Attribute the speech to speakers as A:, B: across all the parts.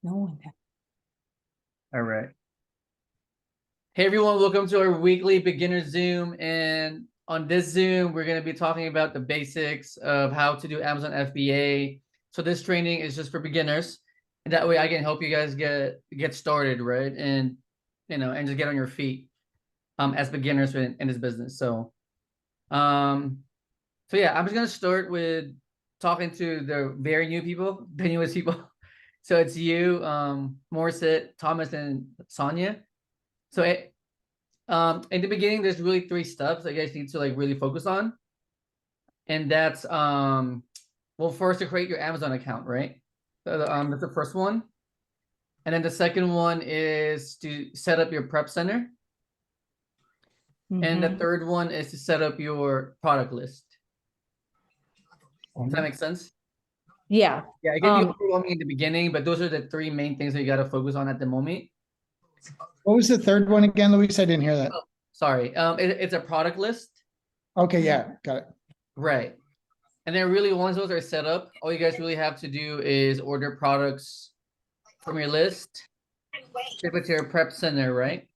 A: No one.
B: All right. Hey everyone, welcome to our weekly beginner Zoom. And on this Zoom, we're going to be talking about the basics of how to do Amazon FBA. So this training is just for beginners, and that way I can help you guys get started, right? And and just get on your feet as beginners in this business. Um so yeah, I'm just gonna start with talking to the very new people, the newest people. So it's you, Morissette, Thomas, and Sonia. So in the beginning, there's really three steps that you guys need to like really focus on. And that's well, first to create your Amazon account, right? So that's the first one. And then the second one is to set up your prep center. And the third one is to set up your product list. Does that make sense?
A: Yeah.
B: Yeah, it can be overwhelming in the beginning, but those are the three main things that you got to focus on at the moment.
C: What was the third one again, Luis? I didn't hear that.
B: Oh, sorry. It's a product list.
C: Okay, yeah, got it.
B: Right. And then really once those are set up, all you guys really have to do is order products from your list, ship it to your prep center, right?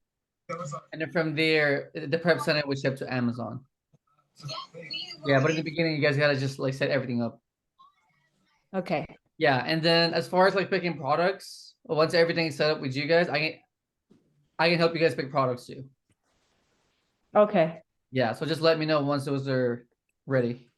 B: And then from there, the prep center will ship to Amazon. Yeah, but in the beginning, you guys gotta just like set everything up.
A: Okay.
B: Yeah, and then as far as like picking products, once everything's set up with you guys, I can help you guys pick products too.
A: Okay.
B: Yeah, so just let me know once those are ready.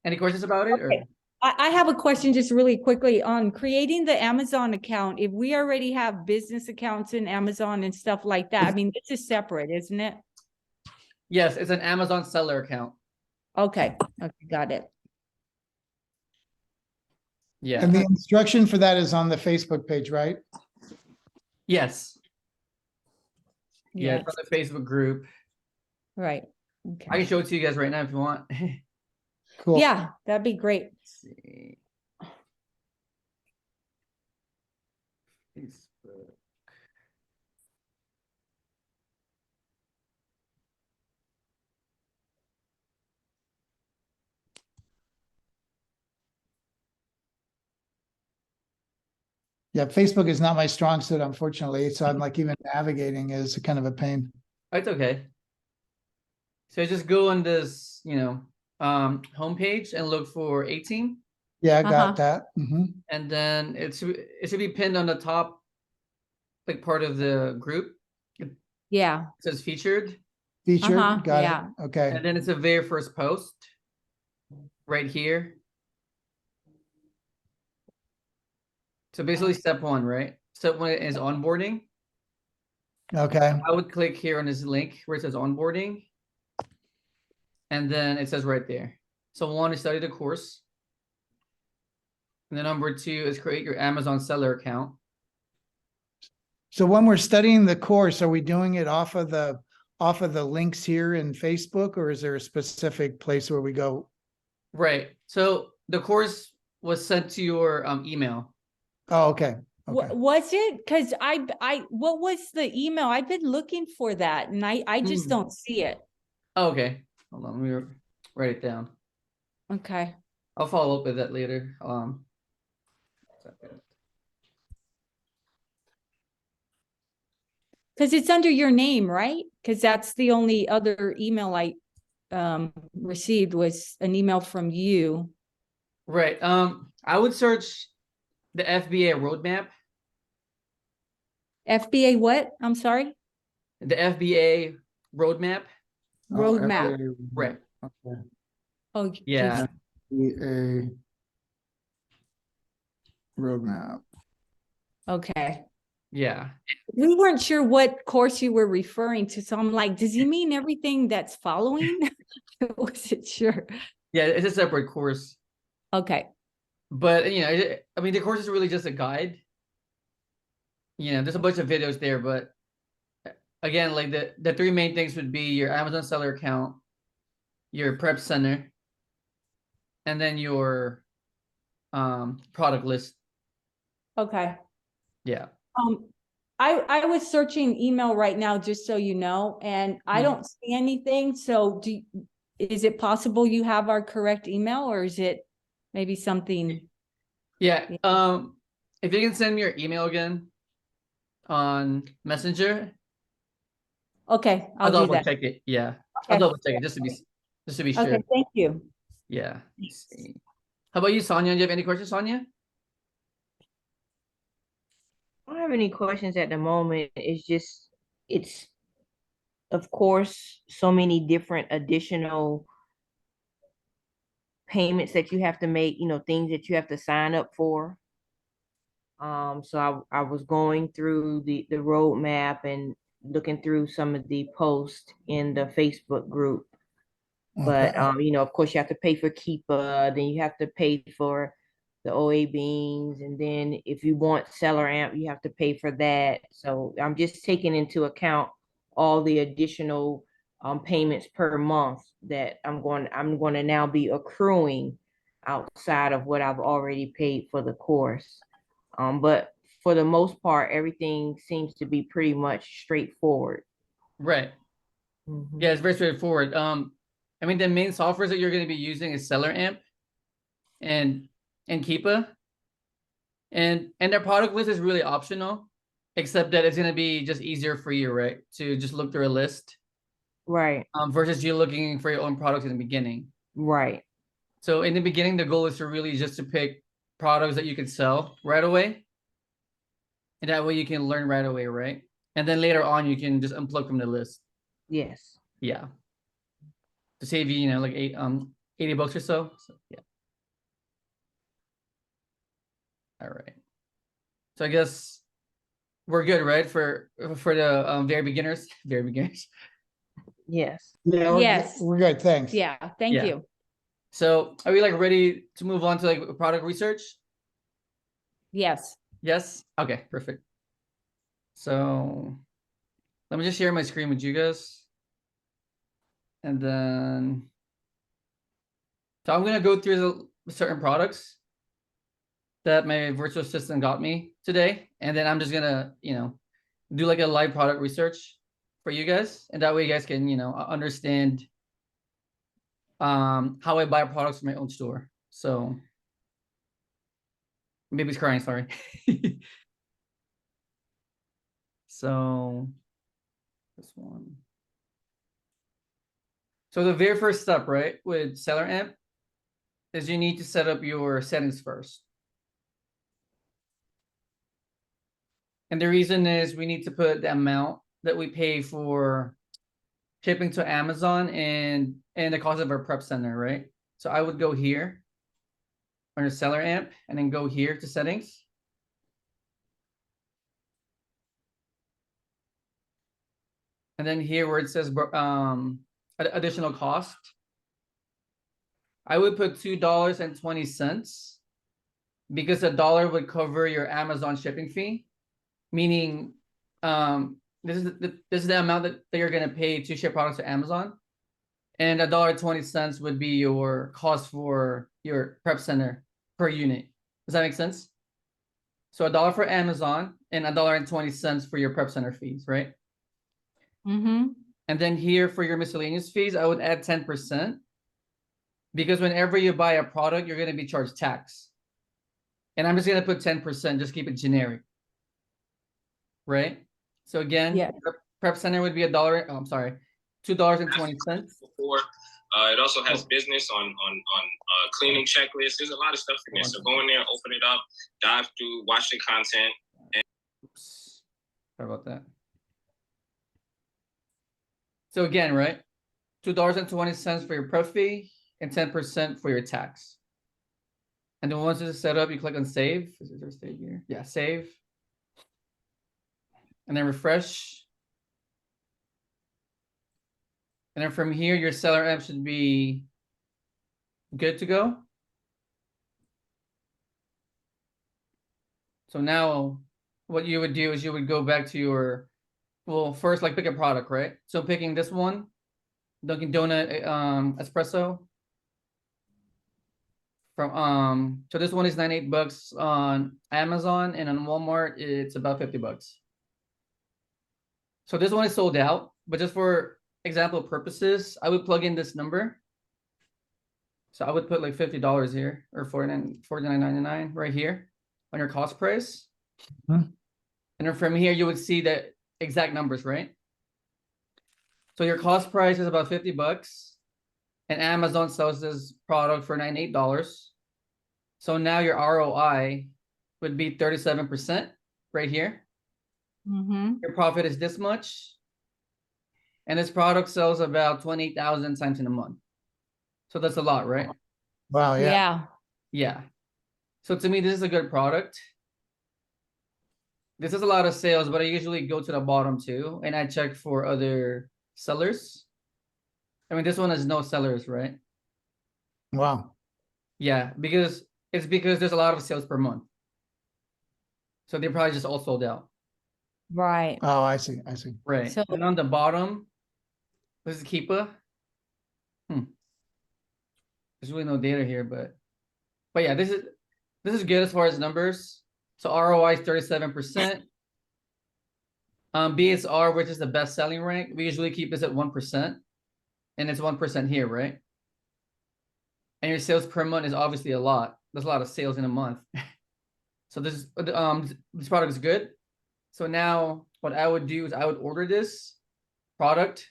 B: Any questions about it?
A: Okay. I have a question just really quickly on creating the Amazon account. If we already have business accounts in Amazon and stuff like that, I mean, this is separate, isn't it?
B: Yes, it's an Amazon seller account.
A: Okay. Okay, got it.
B: Yeah.
C: And the instruction for that is on the Facebook page, right?
B: Yes. Yeah,
A: Yes.
B: it's on the Facebook group.
A: Right. Okay.
B: I can show it to you guys right now if you want.
C: Cool.
A: Yeah, that'd be great.
B: Let's see. Facebook.
C: Yeah, Facebook is not my strong suit, unfortunately. So I'm like even navigating is kind of a pain.
B: Oh, it's okay. So just go on this, homepage and look for 18.
C: Yeah, I got that.
B: And then it should be pinned on the top, like part of the group.
A: Yeah.
B: It says featured.
C: Featured, got
A: yeah.
C: it. Okay.
B: And then it's the very first post right here. So basically step one, right? Step one is onboarding.
C: Okay.
B: I would click here on this link where it says onboarding. And then it says right there. So one is study the course. And then number two is create your Amazon seller account.
C: So when we're studying the course, are we doing it off of the links here in Facebook, or is there a specific place where we go?
B: Right. So the course was sent to your email.
C: Oh, okay. Okay.
A: Was it? Because what was the email? I've been looking for that and I just don't see it.
B: Oh, okay. Hold on, let me write it down.
A: Okay.
B: I'll follow up with that later.
A: Because it's under your name, right? Because that's the only other email I received was an email from you.
B: Right. I would search the FBA roadmap.
A: FBA what? I'm sorry?
B: The FBA roadmap.
A: Roadmap.
C: FBA,
B: Right.
C: okay.
A: Oh,
B: Yeah.
C: FBA roadmap.
A: Okay.
B: Yeah.
A: We weren't sure what course you were referring to. So I'm like, does he mean everything that's following? I wasn't sure.
B: Yeah, it's a separate course.
A: Okay.
B: But I mean, the course is really just a guide. There's a bunch of videos there, but again, like the three main things would be your Amazon seller account, your prep center, and then your product list.
A: Okay.
B: Yeah.
A: I was searching email right now, just so you know, and I don't see anything. So is it possible you have our correct email, or is it maybe something?
B: Yeah.
A: Yeah.
B: If you can send me your email again on Messenger,
A: Okay,
B: I'll
A: I'll do
B: double
A: that.
B: check it. Yeah. I'll
A: Okay.
B: double check it just to be sure.
A: Okay, thank you.
B: Yeah. Let's see. How about you, Sonia? Do you have any questions, Sonia?
D: I don't have any questions at the moment. It's of course so many different additional payments that you have to make, things that you have to sign up for. So I was going through the roadmap and looking through some of the posts in the Facebook group.
C: Okay.
D: But of course you have to pay for Keepa, then you have to pay for the OA beans, and then if you want Seller Amp, you have to pay for that. So I'm just taking into account all the additional payments per month that I'm going to now be accruing outside of what I've already paid for the course. But for the most part, everything seems to be pretty much straightforward.
B: Right.
D: Mhm.
B: Yeah, it's very straightforward. I mean, the main softwares that you're going to be using is Seller Amp and Keepa. And their product list is really optional, except that it's going to be just easier for you, right? To just look through a list
D: Right,
B: versus you looking for your own products in the beginning.
D: right.
B: So in the beginning, the goal is to really just to pick products that you can sell right away. And that way you can learn right away, right? And then later on, you can just unplug from the list.
D: Yes.
B: Yeah. To save you, like $80 or so. So yeah. All right. So I guess we're good, right? For the very beginners. Very beginners.
D: Yes.
C: Yeah,
A: Yes.
C: we're good. Thanks.
A: Yeah, thank
B: Yeah.
A: you.
B: So are we like ready to move on to like product research?
A: Yes.
B: Yes? Okay, perfect. So let me just share my screen with you guys. And then so I'm gonna go through the certain products that my virtual assistant got me today. And then I'm just gonna, do like a live product research for you guys. And that way you guys can, understand how I buy products from my own store. So baby's crying, sorry. So this one. So the very first step, right, with Seller Amp is you need to set up your settings first. And the reason is we need to put the amount that we pay for shipping to Amazon and the cost of our prep center, right? So I would go here under Seller Amp and then go here to settings. And then here where it says additional cost, I would put $2.20 because $1 would cover your Amazon shipping fee, meaning this is the amount that you're gonna pay to ship products to Amazon, and $1.20 would be your cost for your prep center per unit. Does that make sense? So $1 for Amazon and $1.20 for your prep center fees, right?
A: Mm-hmm.
B: And then here for your miscellaneous fees, I would add 10% because whenever you buy a product, you're gonna be charged tax. And I'm just gonna put 10%, just keep it generic. Right? So again,
A: Yeah.
B: prep center would be $1. Oh, I'm sorry, $2.20.
E: Before. It also has business on cleaning checklists. There's a lot of stuff in there. So go in there, open it up, dive through, watch the content.
B: Oops. Sorry about that. So again, right? $2.20 for your prep fee and 10% for your tax. And then once it's set up, you click on save. Is there save here? Yeah, save. And then refresh. And then from here, your Seller Amp should be good to go. So now what you would do is you would go back to your, well, first like pick a product, right? So picking this one, Dunkin' Donut espresso. From so this one is $98 on Amazon, and on Walmart it's about $50. So this one is sold out, but just for example purposes, I would plug in this number. So I would put like $50 here or $49.99 right here on your cost price.
C: Mhm.
B: And then from here, you would see the exact numbers, right? So your cost price is about $50 and Amazon sells this product for $98. So now your ROI would be 37% right here.
A: Mm-hmm.
B: Your profit is this much. And this product sells about 20,000 times in a month. So that's a lot, right?
C: Wow, yeah.
A: Yeah.
B: Yeah. So to me, this is a good product. This is a lot of sales, but I usually go to the bottom too, and I check for other sellers. I mean, this one has no sellers, right?
C: Wow.
B: Yeah, because there's a lot of sales per month. So they probably just all sold out.
A: Right.
C: Oh, I see. I see.
B: Right.
A: So-
B: And on the bottom, this is Keepa. There's really no data here, but yeah, this is good as far as numbers. So ROI is 37%. BSR, which is the best selling rank, we usually keep this at 1%. And it's 1% here, right? And your sales per month is obviously a lot. There's a lot of sales in a month. So this product is good. So now what I would do is I would order this product.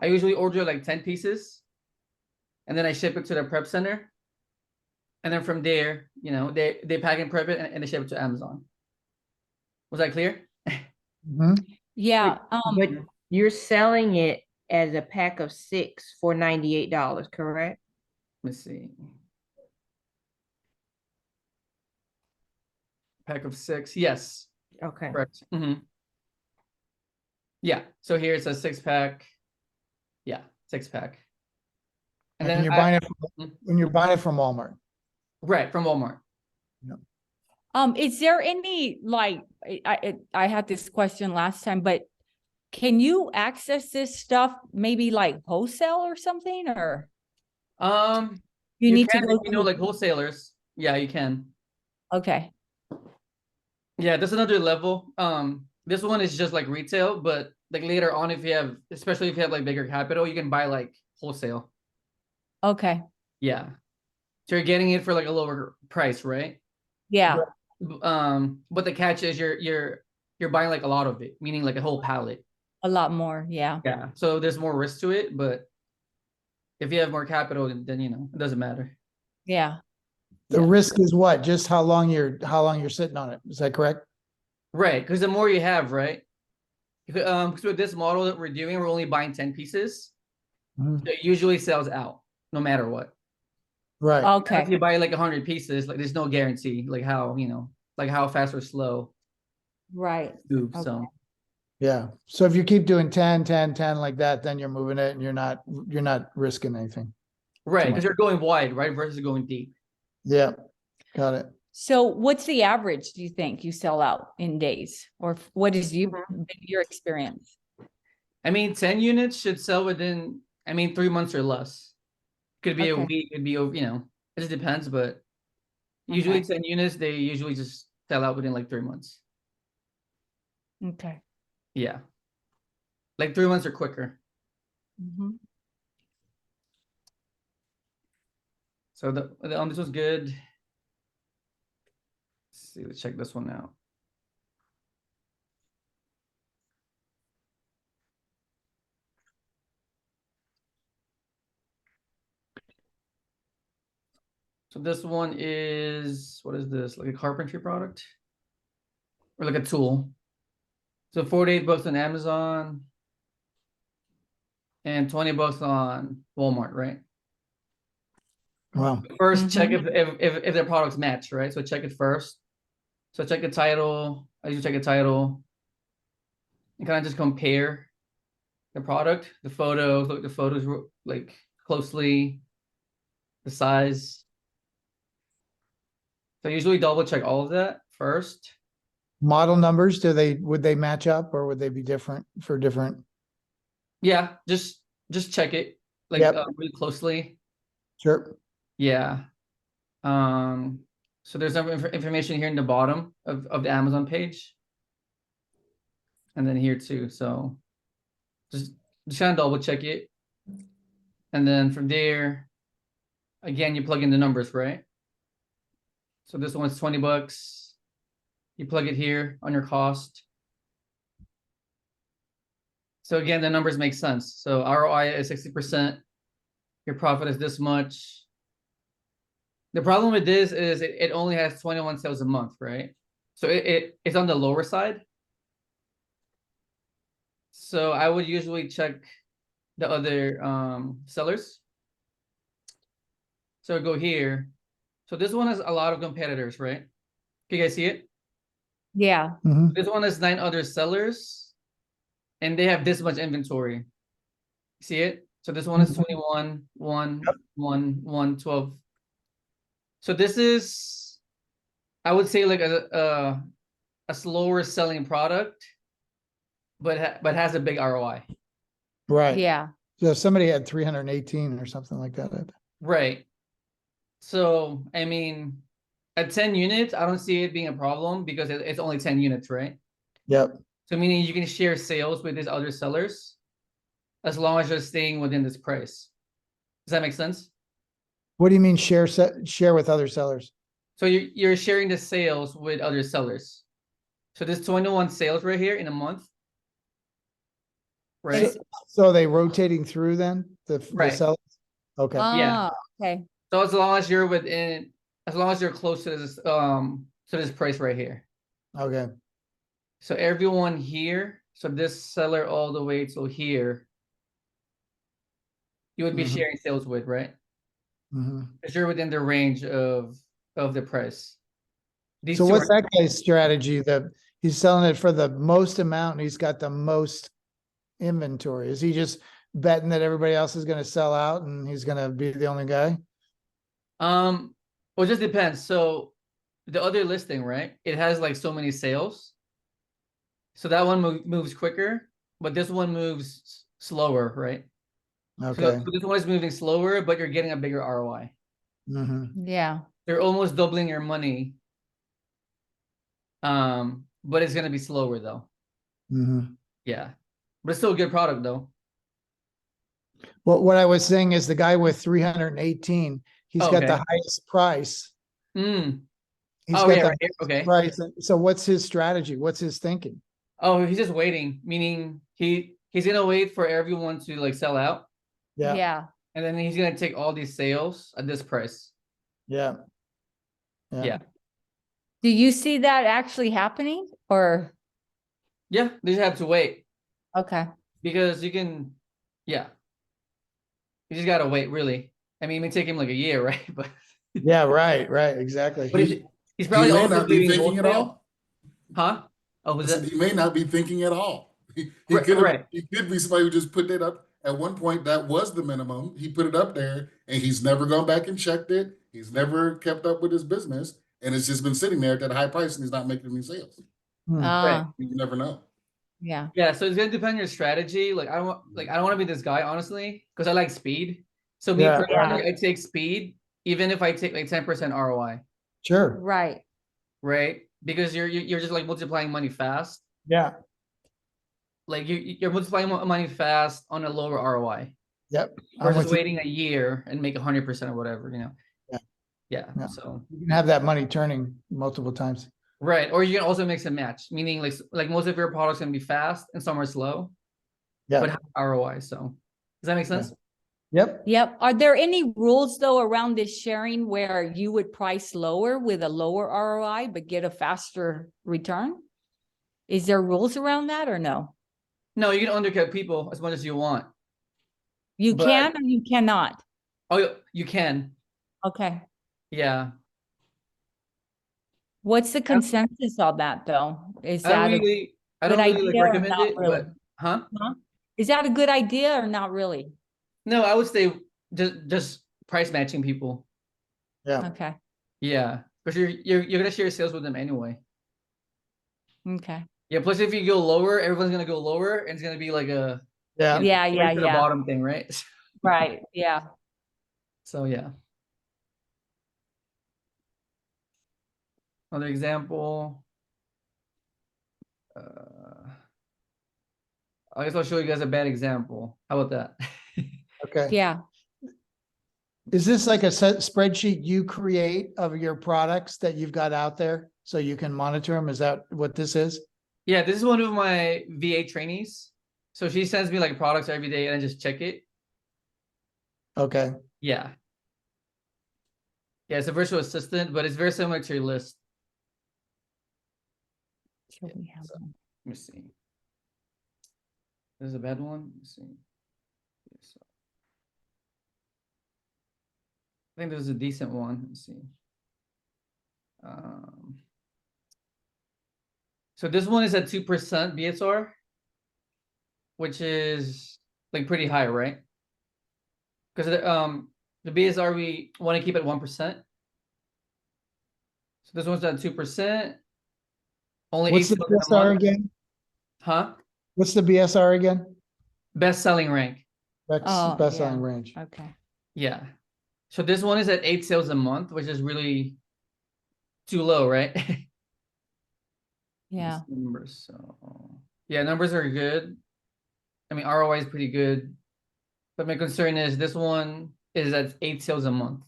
B: I usually order like 10 pieces and then I ship it to the prep center. And then from there, you know, they pack and prep it and they ship it to Amazon. Was that clear?
C: Mhm.
A: Yeah.
D: But you're selling it as a pack of 6 for $98, correct?
B: Let me see. Pack of 6. Yes.
D: Okay.
B: Correct. Yeah. So here it's a 6-pack. Yeah, 6-pack. And
C: And
B: then
C: you're
B: I-
C: buying it
B: Mhm.
C: when you're buying it from Walmart.
B: Right, from Walmart.
A: Is there any like I had this question last time, but can you access this stuff maybe like wholesale or something, or you need to
B: can
A: go
B: if you know
A: to?
B: like wholesalers. Yeah, you can.
A: Okay.
B: Yeah, there's another level. This one is just like retail, but like later on, if you have, especially if you have like bigger capital, you can buy like wholesale.
A: Okay.
B: Yeah. So you're getting it for like a lower price, right?
A: Yeah.
B: But the catch is you're buying like a lot of it, meaning like a whole pallet.
A: A lot more. Yeah.
B: Yeah. So there's more risk to it, but if you have more capital, then you know, it doesn't matter.
A: Yeah.
C: The
B: Yeah.
C: risk is what? Just how long you're sitting on it. Is that correct?
B: Right, because the more you have, right? Because with this model that we're doing, we're only buying 10 pieces.
C: Mhm.
B: So it usually sells out no matter what.
C: Right.
B: If
A: Okay.
B: you buy like 100 pieces, like there's no guarantee, like how, you know, like how fast or slow
A: Right.
B: move.
A: Okay.
B: So
C: Yeah. So if you keep doing 10, 10, 10 like that, then you're moving it and you're not risking anything.
B: right,
C: Too
B: because you're going wide, right, versus going deep.
C: Yeah. Got it.
A: So what's the average, do you think, you sell out in days? Or what is your experience?
B: I mean, 10 units should sell within, 3 months or less. Could be a
A: Okay.
B: week, could be, you know, it just depends, but usually
A: Okay.
B: 10 units, they usually just sell out within like 3 months.
A: Okay.
B: Yeah. Like 3 months or quicker.
A: Mhm.
B: So this was good. Let's see, let's check this one out. So this one is, what is this? Like a carpentry product? Or like a tool. So $48 on Amazon and $20 on Walmart, right?
C: Wow.
B: First, check if their products match, right? So check it first. So check the title. I usually check the title. And kind of just compare the product, the photos, look at the photos like closely, the size. So I usually double check all of that first.
C: Model numbers, would they match up or would they be different for different?
B: Yeah, just check it like
C: Yep.
B: really closely.
C: Sure.
B: Yeah. So there's some information here in the bottom of the Amazon page. And then here too. So just kind of double check it. And then from there, Again, you plug in the numbers, right? So this one's 20 bucks. You plug it here on your cost. So again, the numbers make sense. So ROI is 60%. Your profit is this much. The problem with this is it only has 21 sales a month, right? So it's on the lower side. So I would usually check the other sellers. So go here. So this one has a lot of competitors, right? Can you guys see it?
A: Yeah.
C: Mhm.
B: This one has 9 other sellers, and they have this much inventory. See it? So this one is 21, 1, 1, 1, 12. So this is, I would say, like a slower selling product, but has a big ROI.
C: Right.
A: Yeah.
C: So somebody had 318 or something like that.
B: Right. So I mean, at 10 units, I don't see it being a problem because it's only 10 units, right?
C: Yep.
B: So meaning you can share sales with these other sellers as long as you're staying within this price. Does that make sense?
C: What do you mean share with other sellers?
B: So you're sharing the sales with other sellers. So there's 21 sales right here in a month. Right?
C: So are they rotating through then the
B: Right.
C: sellers? Okay.
A: Ah, okay.
B: So as long as you're within, as long as you're close to this price right here.
C: Okay.
B: So everyone here, so this seller all the way till here, you would be
C: Mhm.
B: sharing sales with, right?
C: Mhm.
B: Because you're within the range of the price. These
C: So
B: two
C: what's
B: are,
C: that guy's strategy? That he's selling it for the most amount and he's got the most inventory. Is he just betting that everybody else is going to sell out and he's going to be the only guy?
B: well, it just depends. So the other listing, right? It has like so many sales. So that one moves quicker, but this one moves slower, right?
C: Okay.
B: So this one is moving slower, but you're getting a bigger ROI.
C: Mm-hmm.
A: Yeah.
B: They're almost doubling your money. But it's gonna be slower though.
C: Mm-hmm.
B: Yeah. But it's still a good product though.
C: Well, what I was saying is the guy with 318, he's
B: Oh,
C: got
B: okay.
C: the highest price.
B: Mm.
C: He's
B: Oh
C: got
B: yeah,
C: the
B: right here.
C: highest
B: Okay.
C: price. So what's his strategy? What's his thinking?
B: Oh, he's just waiting, meaning he's gonna wait for everyone to like sell out,
C: Yeah.
A: Yeah.
B: and then he's gonna take all these sales at this price.
C: Yeah.
B: Yeah.
A: Do you see that actually happening or?
B: Yeah, they just have to wait
A: Okay.
B: because you can, yeah. You just gotta wait, really. I mean, it may take him like a year, right? But
C: Yeah. Right. Right. Exactly.
B: but he's probably
F: He may
B: also
F: not be
B: doing
F: thinking at
B: wholesale.
F: all.
B: Huh? Oh, was
F: Listen,
B: it?
F: he may not be thinking at all. He
B: Right,
F: could
B: right.
F: he could be somebody who just put it up. At one point, that was the minimum. He put it up there, and he's never gone back and checked it. He's never kept up with his business, and it's just been sitting there at that high price, and he's not making any sales.
C: Hmm.
B: Right.
F: You never know.
A: Yeah.
B: Yeah, so it's gonna depend on your strategy. Like I don't want to be this guy, honestly, because I like speed. So me
C: Yeah.
B: personally, I take speed, even if I take like 10% ROI,
C: Sure.
A: Right.
B: right? Because you're just like multiplying money fast.
C: Yeah.
B: Like you're multiplying money fast on a lower ROI.
C: Yep. I'm
B: Versus
C: with you.
B: waiting a year and make 100% or whatever, you know.
C: Yeah.
B: Yeah.
C: Yeah.
B: So
C: You can have that money turning multiple times.
B: right, or you can also mix and match, meaning like most of your products can be fast and some are slow,
C: Yeah.
B: but have ROI. So does that make sense?
C: Yep.
A: Yep. Are there any rules though around this sharing where you would price lower with a lower ROI but get a faster return? Is there rules around that or no?
B: No, you can undercut people as much as you want.
A: You
B: But-
A: can or you cannot?
B: Oh, you can.
A: Okay.
B: Yeah.
A: What's the consensus on that though? Is
B: I don't
A: that a
B: really, I
A: good
B: don't really like
A: idea or
B: recommend
A: not
B: it,
A: really?
B: but huh?
A: Huh? Is that a good idea or not really?
B: No, I would say just price matching people.
C: Yeah.
A: Okay.
B: Yeah, because you're gonna share sales with them anyway.
A: Okay.
B: Yeah. Plus, if you go lower, everyone's gonna go lower, and it's gonna be like a
C: Yeah.
A: Yeah,
B: race
A: yeah,
B: to the
A: yeah.
B: bottom thing, right?
A: Right. Yeah.
B: So yeah. Another example. I guess I'll show you guys a bad example. How about that?
C: Okay.
A: Yeah.
C: Is this like a spreadsheet you create of your products that you've got out there so you can monitor them? Is that what this is?
B: Yeah, this is one of my VA trainees. So she sends me like products every day and I just check it.
C: Okay.
B: Yeah. Yeah, it's a virtual assistant, but it's very similar to your list.
A: So we have
B: So-
A: one.
B: Let me see. This is a bad one. Let's see. So, I think this is a decent one. Let's see. So this one is at 2% BSR, which is like pretty high, right? Because the BSR we want to keep at 1%. So this one's at 2%. Only
C: What's
B: 8
C: the
B: sales in a
C: BSR
B: month.
C: again?
B: Huh?
C: What's the BSR again?
B: Best selling rank.
A: Oh,
C: Best
A: yeah.
C: selling range.
A: Okay.
B: Yeah. So this one is at 8 sales a month, which is really too low, right?
A: Yeah.
B: These numbers. So yeah, numbers are good. I mean, ROI is pretty good. But my concern is this one is at 8 sales a month.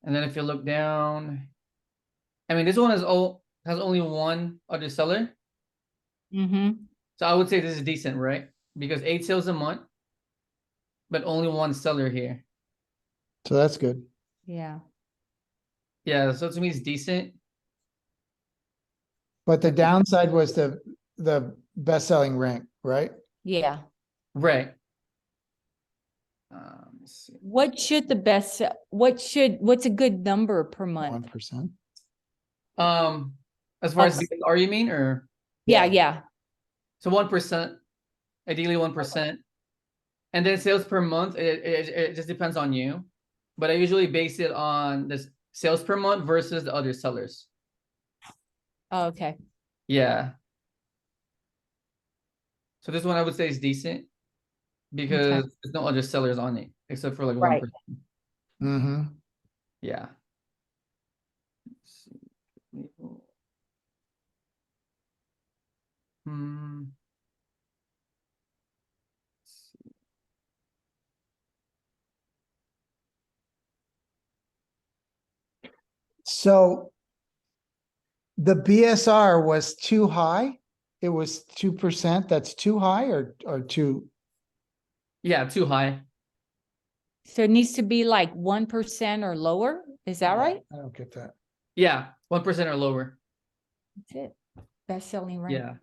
B: And then if you look down, I mean, this one has only one other seller.
A: Mm-hmm.
B: So I would say this is decent, right? Because 8 sales a month, but only one seller here.
C: So that's good.
A: Yeah.
B: Yeah, so to me it's decent.
C: But the downside was the best selling rank, right?
A: Yeah.
B: Right. Let's see.
A: What should the best, what's a good number per month?
C: 1%.
B: As far as
A: Of-
B: BSR you mean, or
A: Yeah,
C: Yeah.
A: yeah.
B: so 1%, ideally 1. And then sales per month, it just depends on you. But I usually base it on the sales per month versus the other sellers.
A: Oh, okay.
B: Yeah. So this one I would say is decent because there's no other sellers on it except for like
A: Right.
B: 1%.
C: Mm-hmm.
B: Yeah. Let's see. Hmm. Let's see.
C: So the BSR was too high. It was 2%. That's too high or too,
B: Yeah, too high.
A: So it needs to be like 1% or lower. Is that right?
C: I don't get that.
B: Yeah, 1% or lower.
A: That's it. Best selling rank.
B: Yeah.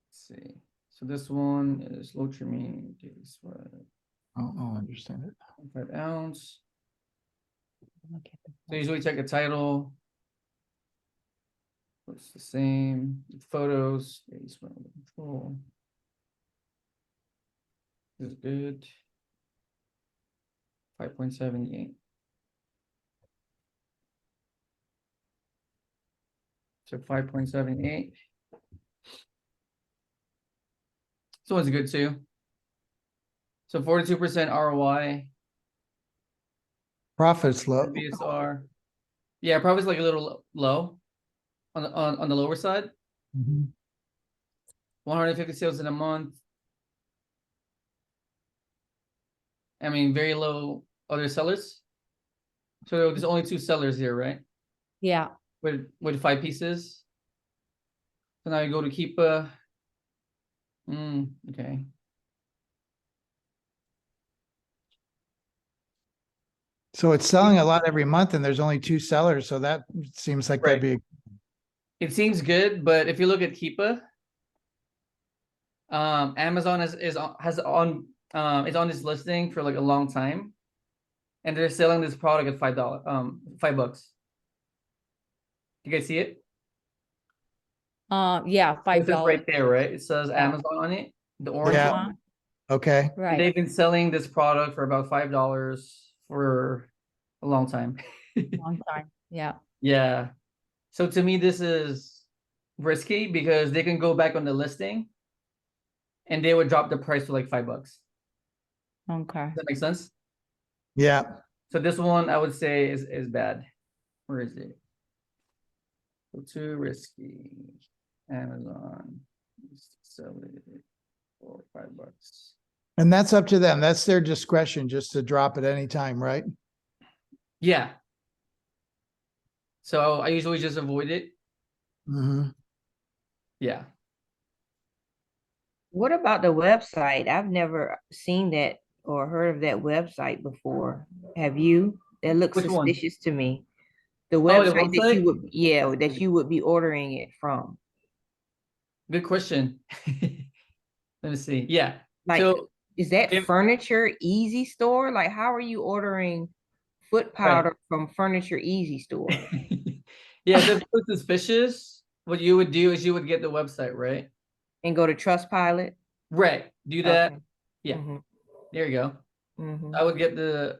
B: Let's see. So this one is low trimming.
C: I'll understand it.
B: 5 ounce.
A: Look at the-
B: So usually check a title. It's the same. Photos. Control. This is good. 5.78. So 5.78. This one's good too. So 42% ROI.
C: Profits low.
B: BSR. Yeah, probably like a little low on the lower side.
C: Mhm.
B: 150 sales in a month. I mean, very low other sellers. So there's only 2 sellers here, right?
A: Yeah.
B: With 5 pieces. So now you go to Keepa. Okay.
C: So it's selling a lot every month and there's only 2 sellers. So that seems like that'd be,
B: It seems good, but if you look at Keepa, Amazon is on this listing for like a long time, and they're selling this product at $5. You guys see it?
A: Yeah,
B: It says
A: $5.
B: right there, right? It says
A: Yeah.
B: Amazon on it, the orange
C: Yeah.
B: one.
C: okay.
B: And
A: Right.
B: they've been selling this product for about $5 for a long time.
A: Long time. Yeah.
B: Yeah. So to me, this is risky because they can go back on the listing and they would drop the price to like $5. Does
A: Okay.
B: that make sense?
C: Yeah.
B: So this one I would say is bad. Where is it? So too risky. Amazon. Sell it for $5.
C: And that's up to them. That's their discretion just to drop at any time, right?
B: Yeah. So I usually just avoid it.
C: Mm-hmm.
B: Yeah.
D: What about the website? I've never seen that or heard of that website before. Have you? That looks
B: Which one?
D: suspicious to me. The
B: the
D: website that you
B: website?
D: would, yeah, that you would be ordering it from.
B: Good question. Let me see. Yeah.
D: Like,
B: So
D: is that
B: if-
D: Furniture Easy Store? Like, how are you ordering foot powder from Furniture Easy Store
B: yeah, so if it's suspicious, what you would do is you would get the website, right?
D: and go to Trustpilot?
B: Right. Do that.
D: Okay.
B: Yeah.
D: Mhm,
B: There you go.
D: mhm.
B: I would get the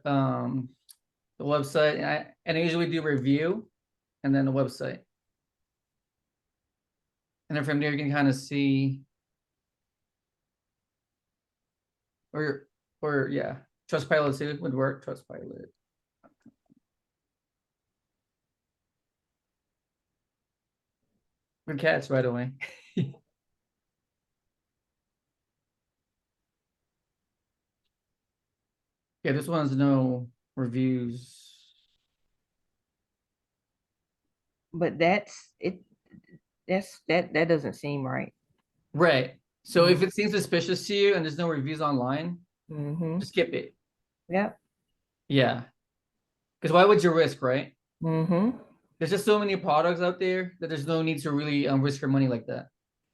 B: website, and I usually do review and then the website. And then from there you can kind of see or yeah, Trustpilot too would work. Trustpilot. Good catch, by the way. Yeah, this one has no reviews.
D: But that's it. That doesn't seem right.
B: Right. So if it seems suspicious to you and there's no reviews online,
D: Mm-hmm.
B: just skip it.
D: Yep.
B: Yeah. Because why would you risk, right?
D: Mm-hmm.
B: There's just so many products out there that there's no need to really risk your money like that.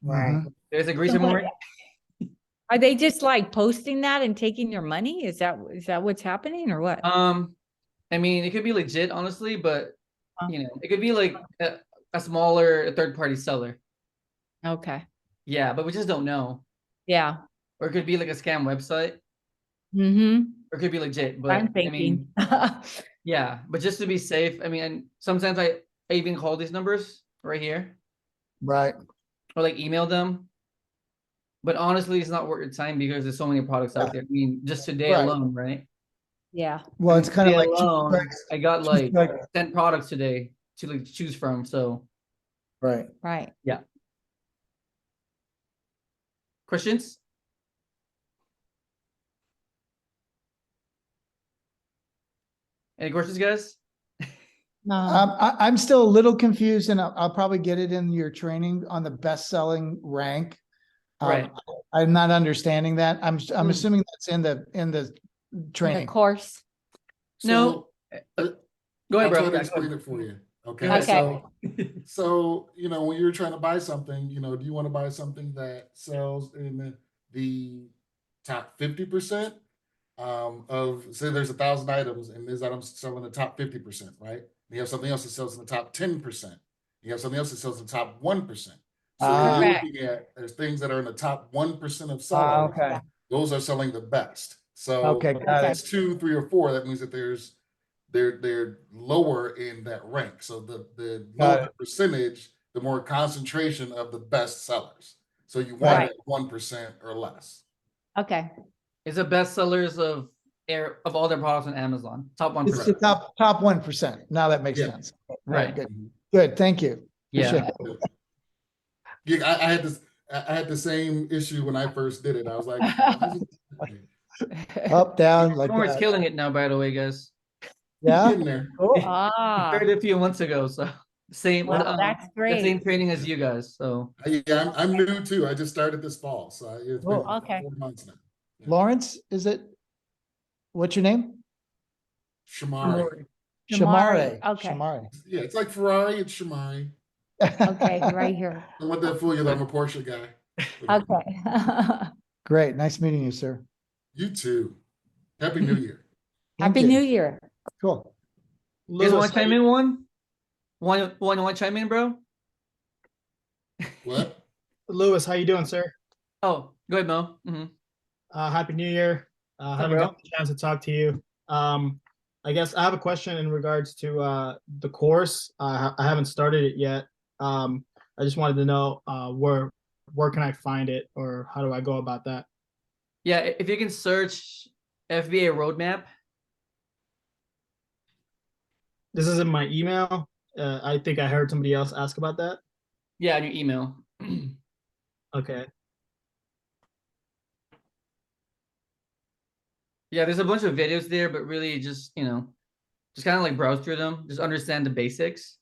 D: Right.
C: Mhm.
B: There's a grease
A: So
B: more.
A: Are they just like posting that and taking your money? Is that what's happening or what?
B: I mean, it could be legit, honestly, but
A: Uh.
B: you know, it could be like a smaller third-party seller.
A: Okay.
B: Yeah, but we just don't know.
A: Yeah.
B: Or it could be like a scam website,
A: Mm-hmm.
B: or it could be legit. But
A: I'm
B: I
A: thinking.
B: mean, yeah, but just to be safe, I mean, and sometimes I even call these numbers right here,
C: Right.
B: or like email them. But honestly, it's not worth your time because there's so many products out there. I mean, just today
C: Right.
B: alone, right?
A: Yeah.
C: Well, it's kind of
B: Today
C: like
B: alone, I got like
C: like
B: 10 products today to like choose from. So
C: right.
A: Right.
B: yeah. Questions? Any questions, guys?
A: No.
C: I'm still a little confused, and I'll probably get it in your training on the best-selling rank.
B: Right.
C: I'm not understanding that. I'm
B: Hmm.
C: assuming that's in the
A: The
C: training.
A: course.
B: No. Go ahead,
F: I'll
B: bro.
F: try to
B: Yeah, go
F: explain
B: ahead.
F: it for you. Okay.
B: ahead.
A: Okay.
F: So, when you're trying to buy something, do you want to buy something that sells in the top 50%? Of say there's 1,000 items and these items sell in the top 50%, right? You have something else that sells in the top 10%. You have something else that sells in the top 1%. So what you're
A: Correct.
F: looking at, there's things that are in the top 1% of sellers.
C: Okay.
F: Those are selling the best. So
C: Okay, got
F: if
C: it.
F: it's 2, 3, or 4, that means that they're lower in that rank. So the
C: Got
F: lower
C: it.
F: the percentage, the more concentration of the best sellers. So you want
A: Right.
F: it at 1% or less.
A: Okay.
B: It's the best sellers of all their products on Amazon. Top 1%.
C: It's the top 1%. Now that makes
F: Yeah.
C: sense.
B: Right.
C: Good. Good. Thank you.
B: Yeah.
C: Appreciate
F: Yeah, I had this. I had the same issue when I first did it. I was like,
C: it. Up, down, like
B: Homer's
C: that.
B: killing it now, by the way, guys.
C: Yeah.
F: getting there.
C: Cool.
A: Ah,
B: Started a few months ago, so same
A: well, that's
B: the same
A: great.
B: training as you guys. So
F: Yeah, I'm new too. I just started this fall, so it's been
C: Cool.
A: Okay.
F: 4 months now.
C: Lawrence, is it? What's your name?
F: Shamari.
A: Shamari, okay.
C: Shamari.
F: Yeah, it's like Ferrari. It's Shamari.
A: Okay, right here.
F: Don't let that fool you. That I'm a Porsche guy.
A: Okay.
C: Great. Nice meeting you, sir.
F: You too. Happy New Year.
C: Thank
A: Happy
C: you.
A: New Year.
C: Cool.
B: you guys want
G: Lewis,
B: to chime in one? Want to chime in, bro?
F: What?
G: Lewis, how you doing, sir?
B: Oh, go ahead, Mo.
G: Happy New Year. Haven't
B: bro?
G: got the chance to talk to you. I guess I have a question in regards to the course. I haven't started it yet. I just wanted to know where can I find it, or how do I go about that?
B: Yeah, if you can search FBA roadmap.
G: This is in my email. I think I heard somebody else ask about that.
B: Yeah, in your email.
G: Okay.
B: Yeah, there's a bunch of videos there, but really just, just kind of like browse through them, just understand the basics.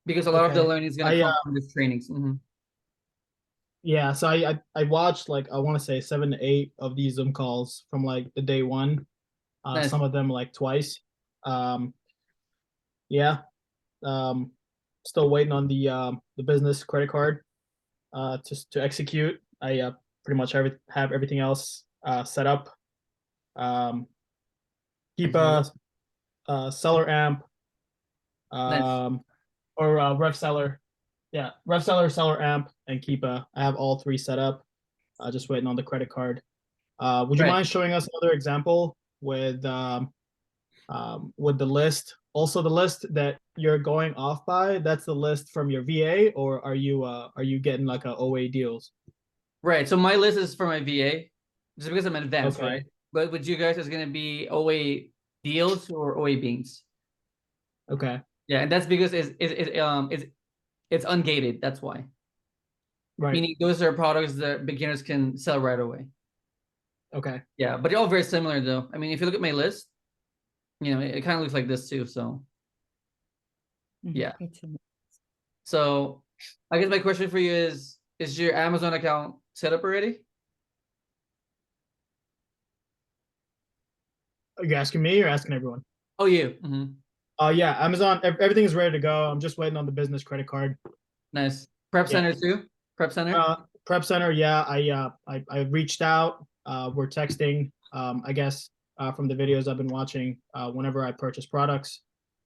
B: Because a lot of the
G: Okay.
B: learning is gonna come from this trainings.
G: Yeah, so I watched like I want to say 7 to 8 of these Zoom calls from like the day one.
B: Nice.
G: Some of them like twice. Yeah. Still waiting on the business credit card to execute. I pretty much have everything else set up. Keep a seller amp
B: Nice.
G: or rev seller. Yeah, rev seller, seller amp, and keep I have all 3 set up. Just waiting on the credit card. Would you
B: Right.
G: mind showing us another example with the list? Also, the list that you're going off by, that's the list from your VA, or are you getting like a OA deals?
B: Right. So my list is for my VA, just because I'm advanced,
G: Okay.
B: right? But with you guys, it's gonna be OA deals or OA beans.
G: Okay.
B: Yeah, and that's because it's ungated. That's why.
G: Right.
B: Meaning those are products that beginners can sell right away.
G: Okay.
B: Yeah, but they're all very similar though. I mean, if you look at my list, it kind of looks like this too. So yeah. So I guess my question for you is your Amazon account set up already?
G: Are you asking me or asking everyone?
B: Oh, you.
G: Yeah, Amazon, everything is ready to go. I'm just waiting on the business credit card.
B: Nice. Prep Center too? Prep Center?
G: Prep Center, yeah, I reached out. We're texting. I guess from the videos I've been watching, whenever I purchase products,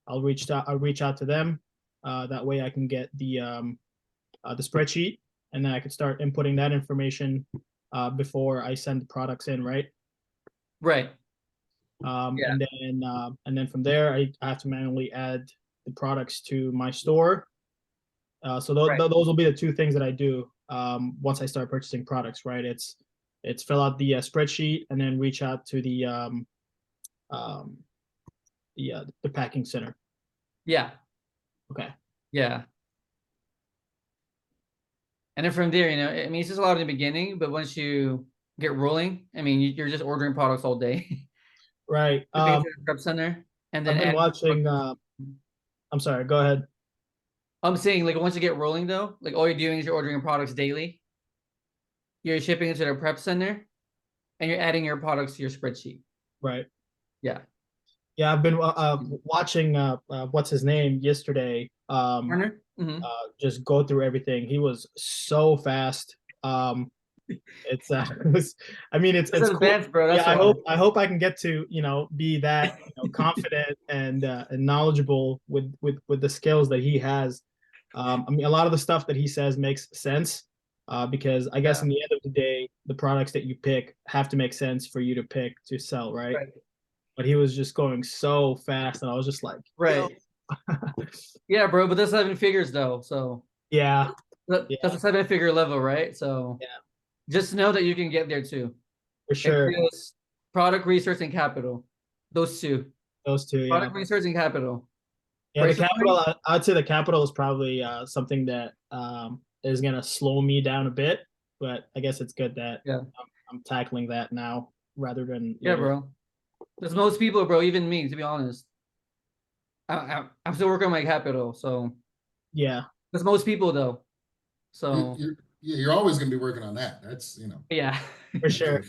G: I'll reach out to them. That way I can get the spreadsheet, and then I can start inputting that information before I send the products in, right?
B: Right.
G: Yeah. And then from there, I have to manually add the products to my store. So those will be the 2 things that I do once I start purchasing products, right? It's fill out the spreadsheet and then reach out to the packing center.
B: Yeah.
G: Okay.
B: Yeah. And then from there, I mean, it's just a lot in the beginning, but once you get rolling, I mean, you're just ordering products all day.
G: Right.
B: Prep Center, and then
G: I've been watching. I'm sorry. Go ahead.
B: I'm saying, like, once you get rolling though, like all you're doing is you're ordering products daily. You're shipping it to the Prep Center, and you're adding your products to your spreadsheet.
G: Right.
B: Yeah.
G: Yeah, I've been watching what's his name yesterday.
B: Warner?
G: Just go through everything. He was so fast. It's I mean it's cool.
B: advanced, bro. That's
G: Yeah, I hope I can get to be that confident and knowledgeable with the skills that he has. I mean, a lot of the stuff that he says makes sense because I guess in the end of the day, the products that you pick have to make sense for you to pick to sell, right? But he was just going so fast, and I was just like,
B: right. Yeah, bro. But that's 7 figures though, so
G: yeah,
B: that's a 7-figure level, right? So
G: yeah.
B: Just know that you can get there too.
G: For sure.
B: Product research and capital. Those two. Product research and capital.
G: Yeah, the capital, I'd say the capital is probably something that is gonna slow me down a bit, but I guess it's good that I'm tackling that now rather than
B: later. Bro. There's most people, bro, even me, to be honest. I'm still working on my capital, so
G: yeah.
B: There's most people though. So
F: you're always going to be working on that. That's,
B: Yeah.
G: For sure.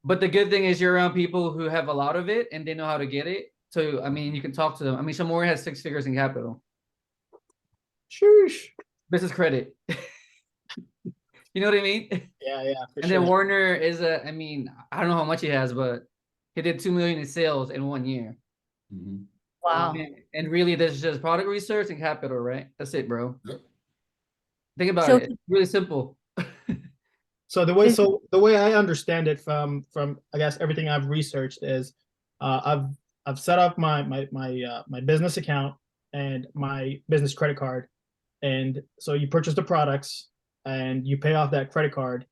B: But the good thing is you're around people who have a lot of it and they know how to get it. So, I mean, you can talk to them. I mean, Shamori has 6 figures in capital.
G: Sheesh.
B: Business credit. You know what I mean?
G: Yeah.
B: And then Warner is I mean, I don't know how much he has, but he did 2 million in sales in 1 year.
A: Wow.
B: And really, there's just product research and capital, right? That's it, bro.
F: Yep.
B: Think about it. It's really simple.
G: So the way I understand it from I guess everything I've researched is I've set up my business account and my business credit card, and so you purchase the products and you pay off that credit card,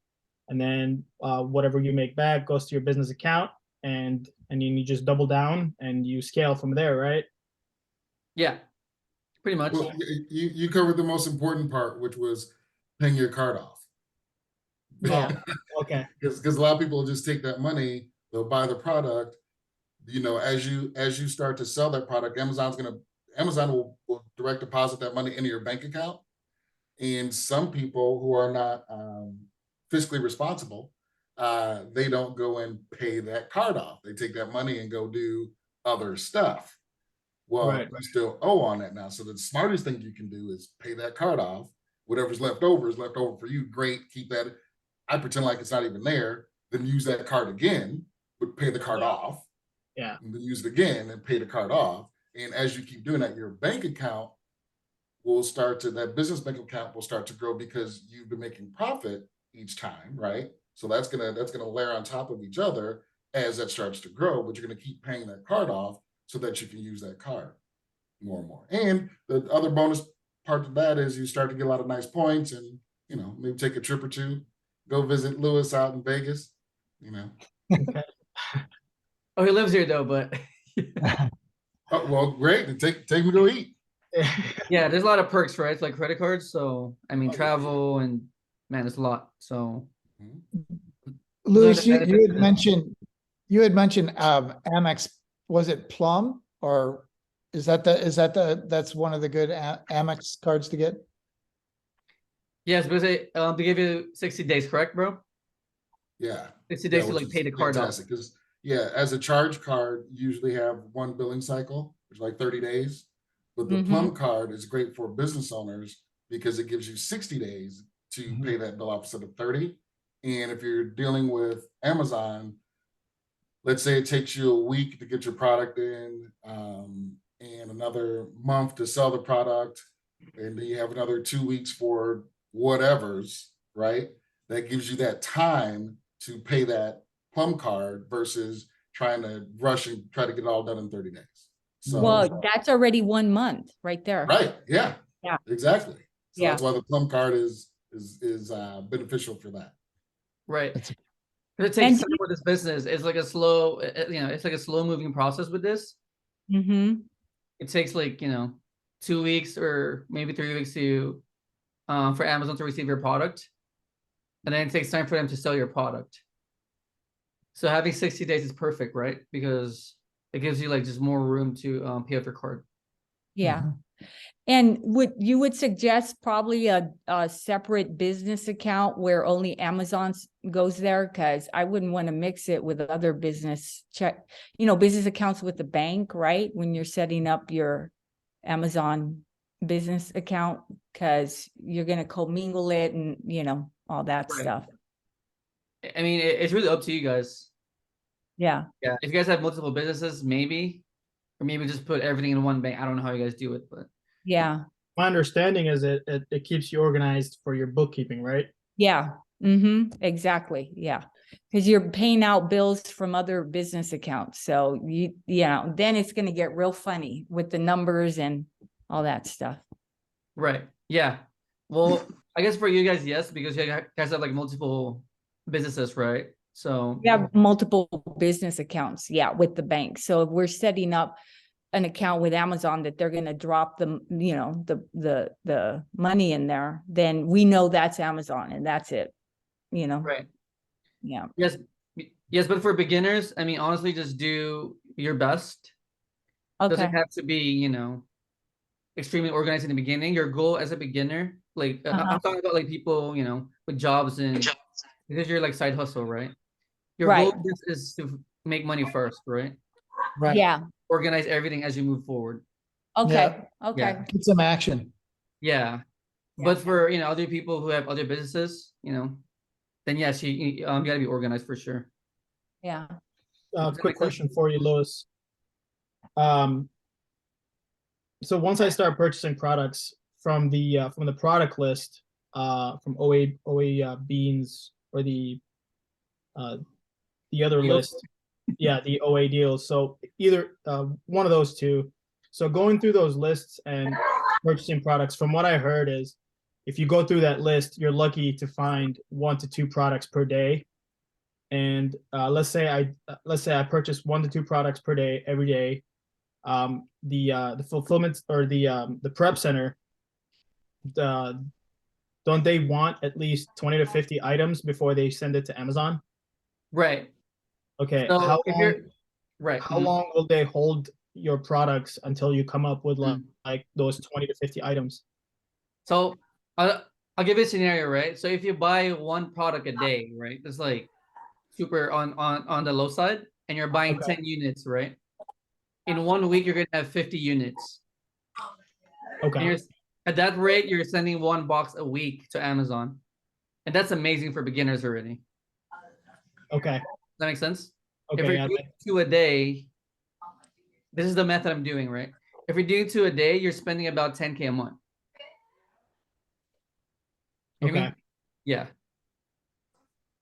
G: and then whatever you make back goes to your business account, and then you just double down and you scale from there, right?
B: Yeah, pretty much.
F: Well, you covered the most important part, which was paying your card off.
G: Yeah. Okay.
F: Because a lot of people just take that money, they'll buy the product. As you start to sell that product, Amazon will direct deposit that money into your bank account. And some people who are not fiscally responsible, they don't go and pay that card off. They take that money and go do other stuff. Well,
G: Right.
F: you still owe on that now. So the smartest thing you can do is pay that card off. Whatever's left over is left over for you. Great, keep that. I pretend like it's not even there, then use that card again, but pay the card off.
G: Yeah.
F: And then use it again and pay the card off. And as you keep doing that, your bank account that business bank account will start to grow because you've been making profit each time, right? So that's gonna layer on top of each other as that starts to grow, but you're gonna keep paying that card off so that you can use that card more and more. And the other bonus part of that is you start to get a lot of nice points and, maybe take a trip or two, go visit Lewis out in Vegas,
G: Okay.
B: Oh, he lives here though, but
F: Oh, well, great. Then take me to eat.
B: yeah, there's a lot of perks, right? It's like credit cards. So I mean,
F: Oh, yeah.
B: travel and man, it's a lot. So
C: Luis,
B: the
C: you
B: benefits
C: had mentioned Amex. Was it Plum, or that's one of the good Amex cards to get?
B: yes, because they give you 60 days, correct, bro?
F: Yeah.
B: 60 days to
F: which
B: like
F: is
B: pay the card off.
F: fantastic, because as a charge card, you usually have one billing cycle, which is like 30 days. But the Plum card is great for business owners because it gives you 60 days to pay that bill off instead of 30. And if you're dealing with Amazon, let's say it takes you a week to get your product in, and another month to sell the product, and then you have another 2 weeks for whatever's, right? That gives you that time to pay that Plum card versus trying to rush and try to get it all done in 30 days. So,
A: Well, that's already 1 month right there.
F: right, yeah,
A: Yeah.
F: exactly. So
A: Yeah.
F: that's why the Plum card is beneficial for that.
B: Right.
C: That's-
B: It takes time with this business. It's like a slow, it's like a slow moving process with this.
A: Mm-hmm.
B: It takes like, 2 weeks or maybe 3 weeks to for Amazon to receive your product. And then it takes time for them to sell your product. So having 60 days is perfect, right? Because it gives you like just more room to pay off your card.
A: Yeah. And you would suggest probably a separate business account where only Amazon goes there? Because I wouldn't want to mix it with other business business accounts with the bank, right? When you're setting up your Amazon business account, because you're going to commingle it and, all that
B: Right.
A: stuff.
B: I mean, it's really up to you guys.
A: Yeah.
B: Yeah. If you guys have multiple businesses, maybe, or maybe just put everything in one bank. I don't know how you guys do it, but
A: Yeah.
G: My understanding is it keeps you organized for your bookkeeping, right?
A: Yeah. Mm-hmm. Exactly. Yeah. Because you're paying out bills from other business accounts. So then it's going to get real funny with the numbers and all that stuff.
B: right. Yeah. Well, I guess for you guys, yes, because you guys have like multiple businesses, right? So
A: We have multiple business accounts, with the bank. So if we're setting up an account with Amazon that they're going to drop the money in there, then we know that's Amazon and that's it.
B: right.
A: Yeah.
B: Yes, but for beginners, I mean, honestly, just do your best.
A: Okay.
B: Doesn't have to be, extremely organized in the beginning. Your goal as a beginner, like I'm talking about like people, with jobs and because you're like side hustle, right? Your
A: Right.
B: goal is to make money first, right?
C: Right.
A: Yeah.
B: Organize everything as you move forward.
A: Okay. Okay.
B: Yeah.
C: Get some action.
B: Yeah.
A: Yeah.
B: But for, other people who have other businesses, then yes, you gotta be organized for sure.
A: Yeah.
B: Does that
G: Quick
B: make sense?
G: question for you, Louis. So once I start purchasing products from the product list, from OA Beans or the other
B: Deals?
G: list, the OA deals. So either one of those two. So going through those lists and purchasing products, from what I heard is, if you go through that list, you're lucky to find 1 to 2 products per day. And let's say I purchase 1 to 2 products per day every day. The fulfillment or the prep center, don't they want at least 20 to 50 items before they send it to Amazon?
B: Right.
G: Okay,
B: So
G: how
B: if
G: long,
B: you're right,
G: how long will they hold your products until you come up with
B: Mm.
G: like those 20 to 50 items?
B: So I'll give you a scenario, right? So if you buy one product a day, right? It's like super on the low side, and you're buying
G: Okay.
B: 10 units, right? In 1 week, you're gonna have 50 units. And
G: Okay.
B: you're, at that rate, you're sending one box a week to Amazon. And that's amazing for beginners already.
G: Okay.
B: Does that make sense? If
G: Okay.
B: you're
G: Yeah.
B: doing 2 a day, this is the method I'm doing, right? If you're doing 2 a day, you're spending about 10K a month. You hear me?
G: Okay.
B: Yeah. It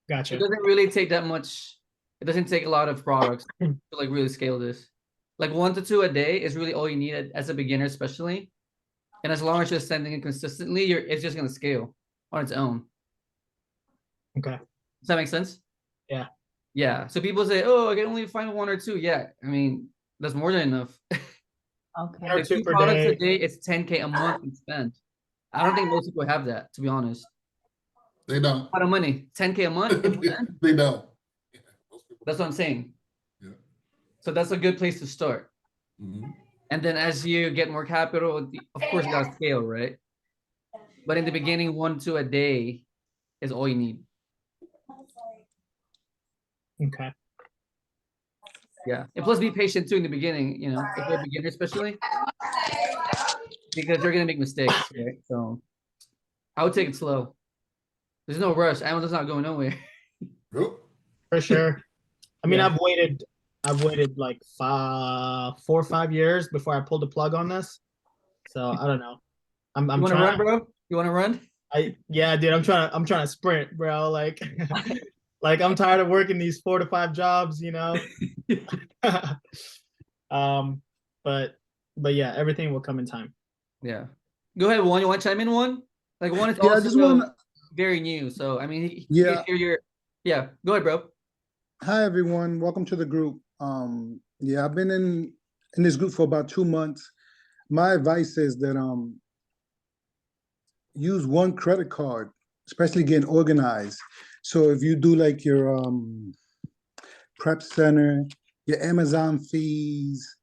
G: Gotcha.
B: doesn't really take that much. It doesn't take a lot of products to like really scale this. Like 1 to 2 a day is really all you need as a beginner, especially. And as long as you're sending it consistently, it's just gonna scale on its own.
G: Okay.
B: Does that make sense?
G: Yeah.
B: Yeah. So people say, "Oh, I can only find 1 or 2." Yeah. I mean, that's more than enough.
A: Okay.
G: One or
B: Like
G: two
B: 2
G: per
B: products a
G: day.
B: day, it's 10K a month to spend. I don't think most people have that, to be honest.
F: They don't.
B: A lot of money, 10K a month.
F: They don't. Yeah, most people
B: That's what I'm saying.
F: Yeah.
B: So that's a good place to start.
F: Mhm.
B: And then as you get more capital, of course, you gotta scale, right? But in the beginning, 1, 2 a day is all you need.
G: Okay.
B: Yeah. And plus be patient too in the beginning, if you're a beginner especially, because you're gonna make mistakes, right? So I would take it slow. There's no rush. Amazon's not going nowhere.
F: Yep.
G: For sure. I mean,
B: Yeah.
G: I've waited like 4 or 5 years before I pulled the plug on this. So I don't know. I'm
B: You wanna
G: trying.
B: run, bro? You wanna run?
G: Yeah, dude, I'm trying to sprint, bro. Like, like I'm tired of working these 4 to 5 jobs, but yeah, everything will come in time.
B: Yeah. Go ahead, Juan. You want to chime in, Juan? Like Juan is
H: Yeah, I
B: also
H: just want.
B: very new, so I mean, he
H: Yeah.
B: can hear your. Yeah. Go ahead, bro.
H: Hi everyone, welcome to the group. Yeah, I've been in this group for about 2 months. My advice is that use one credit card, especially getting organized. So if you do like your prep center, your Amazon fees,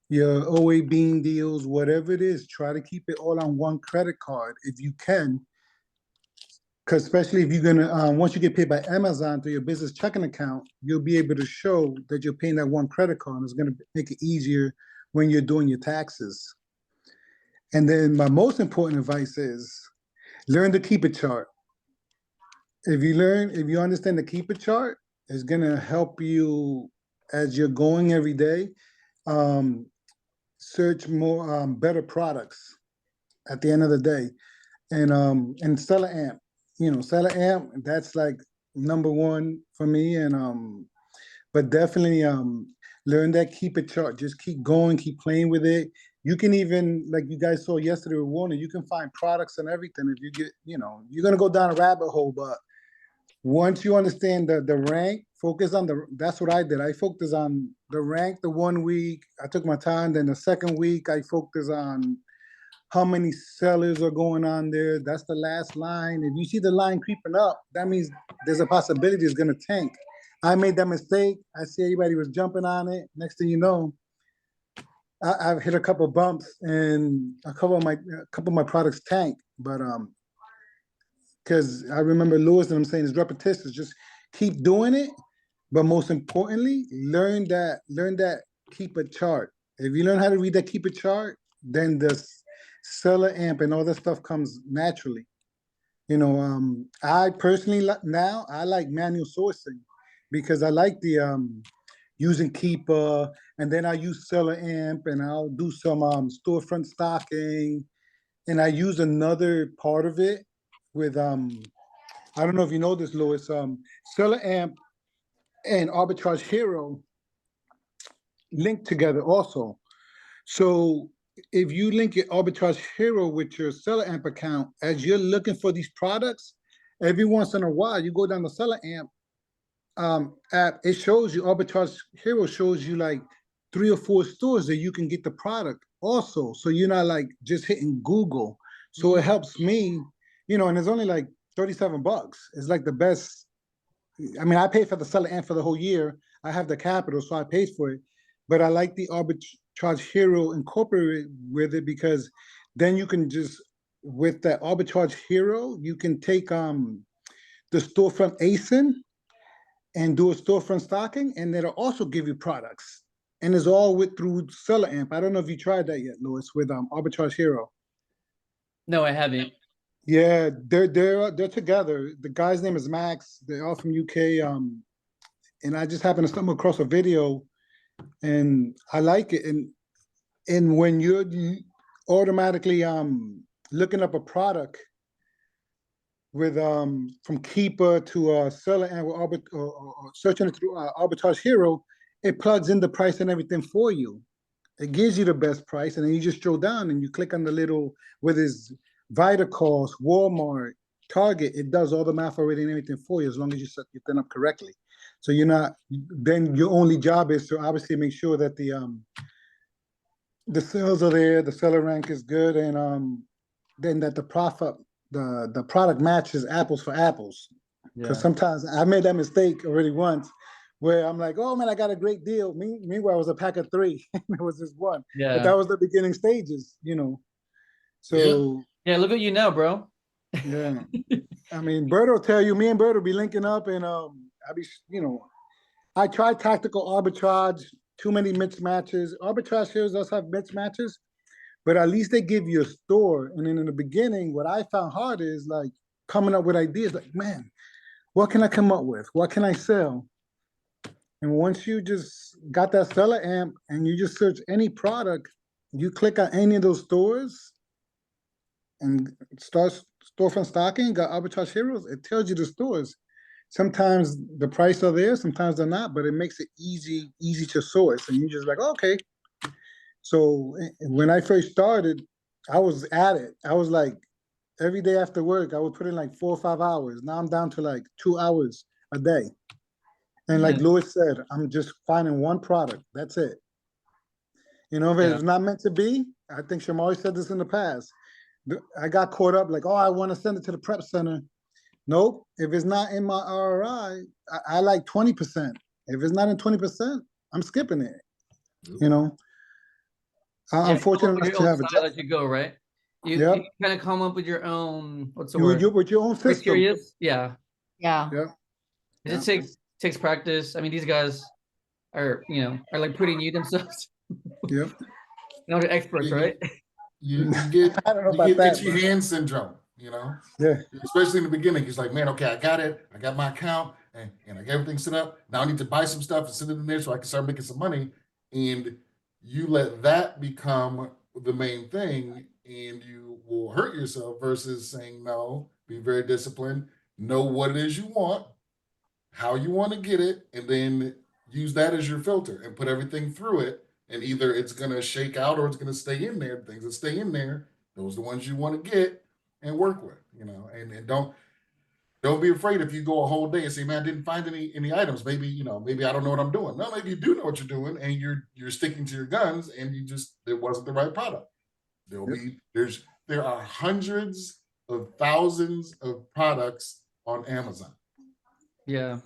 H: your OA Bean deals, whatever it is, try to keep it all on one credit card if you can. Because especially if you're gonna, once you get paid by Amazon through your business checking account, you'll be able to show that you're paying that one credit card. And it's gonna make it easier when you're doing your taxes. And then my most important advice is learn the keep it chart. If you understand the keep it chart, it's gonna help you as you're going every day, um, search more better products at the end of the day. And Seller Amp, Seller Amp, that's like #1 for me. And but definitely learn that keep it chart. Just keep going, keep playing with it. You can even, like you guys saw yesterday with Warner, you can find products and everything. If you get, you're gonna go down a rabbit hole, but once you understand the rank, focus on that's what I did. I focused on the rank the 1 week. I took my time. Then the second week, I focused on how many sellers are going on there. That's the last line. If you see the line creeping up, that means there's a possibility it's gonna tank. I made that mistake. I see everybody was jumping on it. Next thing you know, I've hit a couple bumps and a couple of my products tanked. But because I remember Lewis and I'm saying it's repetitious. Just keep doing it. But most importantly, learn that keep a chart. If you learn how to read that keep a chart, then the Seller Amp and all that stuff comes naturally. I personally now I like manual sourcing because I like the using Keeper, and then I use Seller Amp, and I'll do some storefront stocking, and I use another part of it with I don't know if you know this, Louis, Seller Amp and Arbitrage Hero linked together also. So if you link your Arbitrage Hero with your Seller Amp account, as you're looking for these products, every once in a while, you go down the Seller Amp app, it shows you, Arbitrage Hero shows you like 3 or 4 stores that you can get the product also. So you're not like just hitting Google. So it helps me, and it's only like $37. It's like the best. I mean, I pay for the Seller Amp for the whole year. I have the capital, so I paid for it. But I like the Arbitrage Hero incorporated with it because then you can just, with that Arbitrage Hero, you can take the storefront ASIN and do a storefront stocking, and it'll also give you products. And it's all through Seller Amp. I don't know if you tried that yet, Louis, with Arbitrage Hero.
B: No, I haven't.
H: Yeah, they're together. The guy's name is Max. They're all from UK. And I just happened to stumble across a video, and I like it. And when you're automatically looking up a product with from Keeper to Seller and or searching it through Arbitrage Hero, it plugs in the price and everything for you. It gives you the best price, and then you just scroll down and you click on the little, whether it's Vitacost, Walmart, Target, it does all the math already and everything for you as long as you set your thing up correctly. So you're not, then your only job is to obviously make sure that the sales are there, the seller rank is good, and then that the profit, the product matches apples for apples. Because sometimes I made that mistake already once, where I'm like, oh man, I got a great deal. Meanwhile, it was a pack of 3. It was just one.
B: Yeah.
H: But that was the beginning stages, you know. So
B: yeah, look at you now, bro.
H: yeah. I mean, Bert will tell you, me and Bert will be linking up, and I be, you know, I tried tactical arbitrage, too many mismatches. Arbitrage heroes also have mismatches, but at least they give you a store. And then in the beginning, what I found hard is like coming up with ideas like, man, what can I come up with? What can I sell? And once you just got that seller amp and you just search any product, you click on any of those stores and start storefront stocking, got Arbitrage Heroes, it tells you the stores. Sometimes the price are there, sometimes they're not, but it makes it easy to source. And you're just like, okay. So when I first started, I was at it. I was like, every day after work, I would put in like 4 or 5 hours. Now I'm down to like 2 hours a day. And like Louis said, I'm just finding one product. That's it. You know, if it's not meant to be, I think Shamari said this in the past. I got caught up like, oh, I want to send it to the prep center. Nope. If it's not in my RRI, I like 20%. If it's not in 20%, I'm skipping it. You know, I'm fortunate enough to have a
B: job. Let you go, right? You kind of come up with your own, what's the word?
H: With your own system.
B: Curious? Yeah.
A: Yeah.
B: It takes practice. I mean, these guys are, you know, are like putting you themselves.
H: Yep.
B: Now they're experts, right?
F: You get
H: I don't know about that,
F: itchy hand syndrome, you know?
H: Yeah.
F: Especially in the beginning. He's like, man, okay, I got it. I got my account and I got everything set up. Now I need to buy some stuff and send it in there so I can start making some money. And you let that become the main thing and you will hurt yourself versus saying, no, be very disciplined, know what it is you want, how you want to get it, and then use that as your filter and put everything through it. And either it's going to shake out or it's going to stay in there. Things that stay in there, those are the ones you want to get and work with, you know, and don't be afraid if you go a whole day and say, man, I didn't find any items. Maybe, you know, maybe I don't know what I'm doing. No, maybe you do know what you're doing and you're sticking to your guns and it wasn't the right product. There are hundreds of thousands of products on Amazon.
B: Yeah.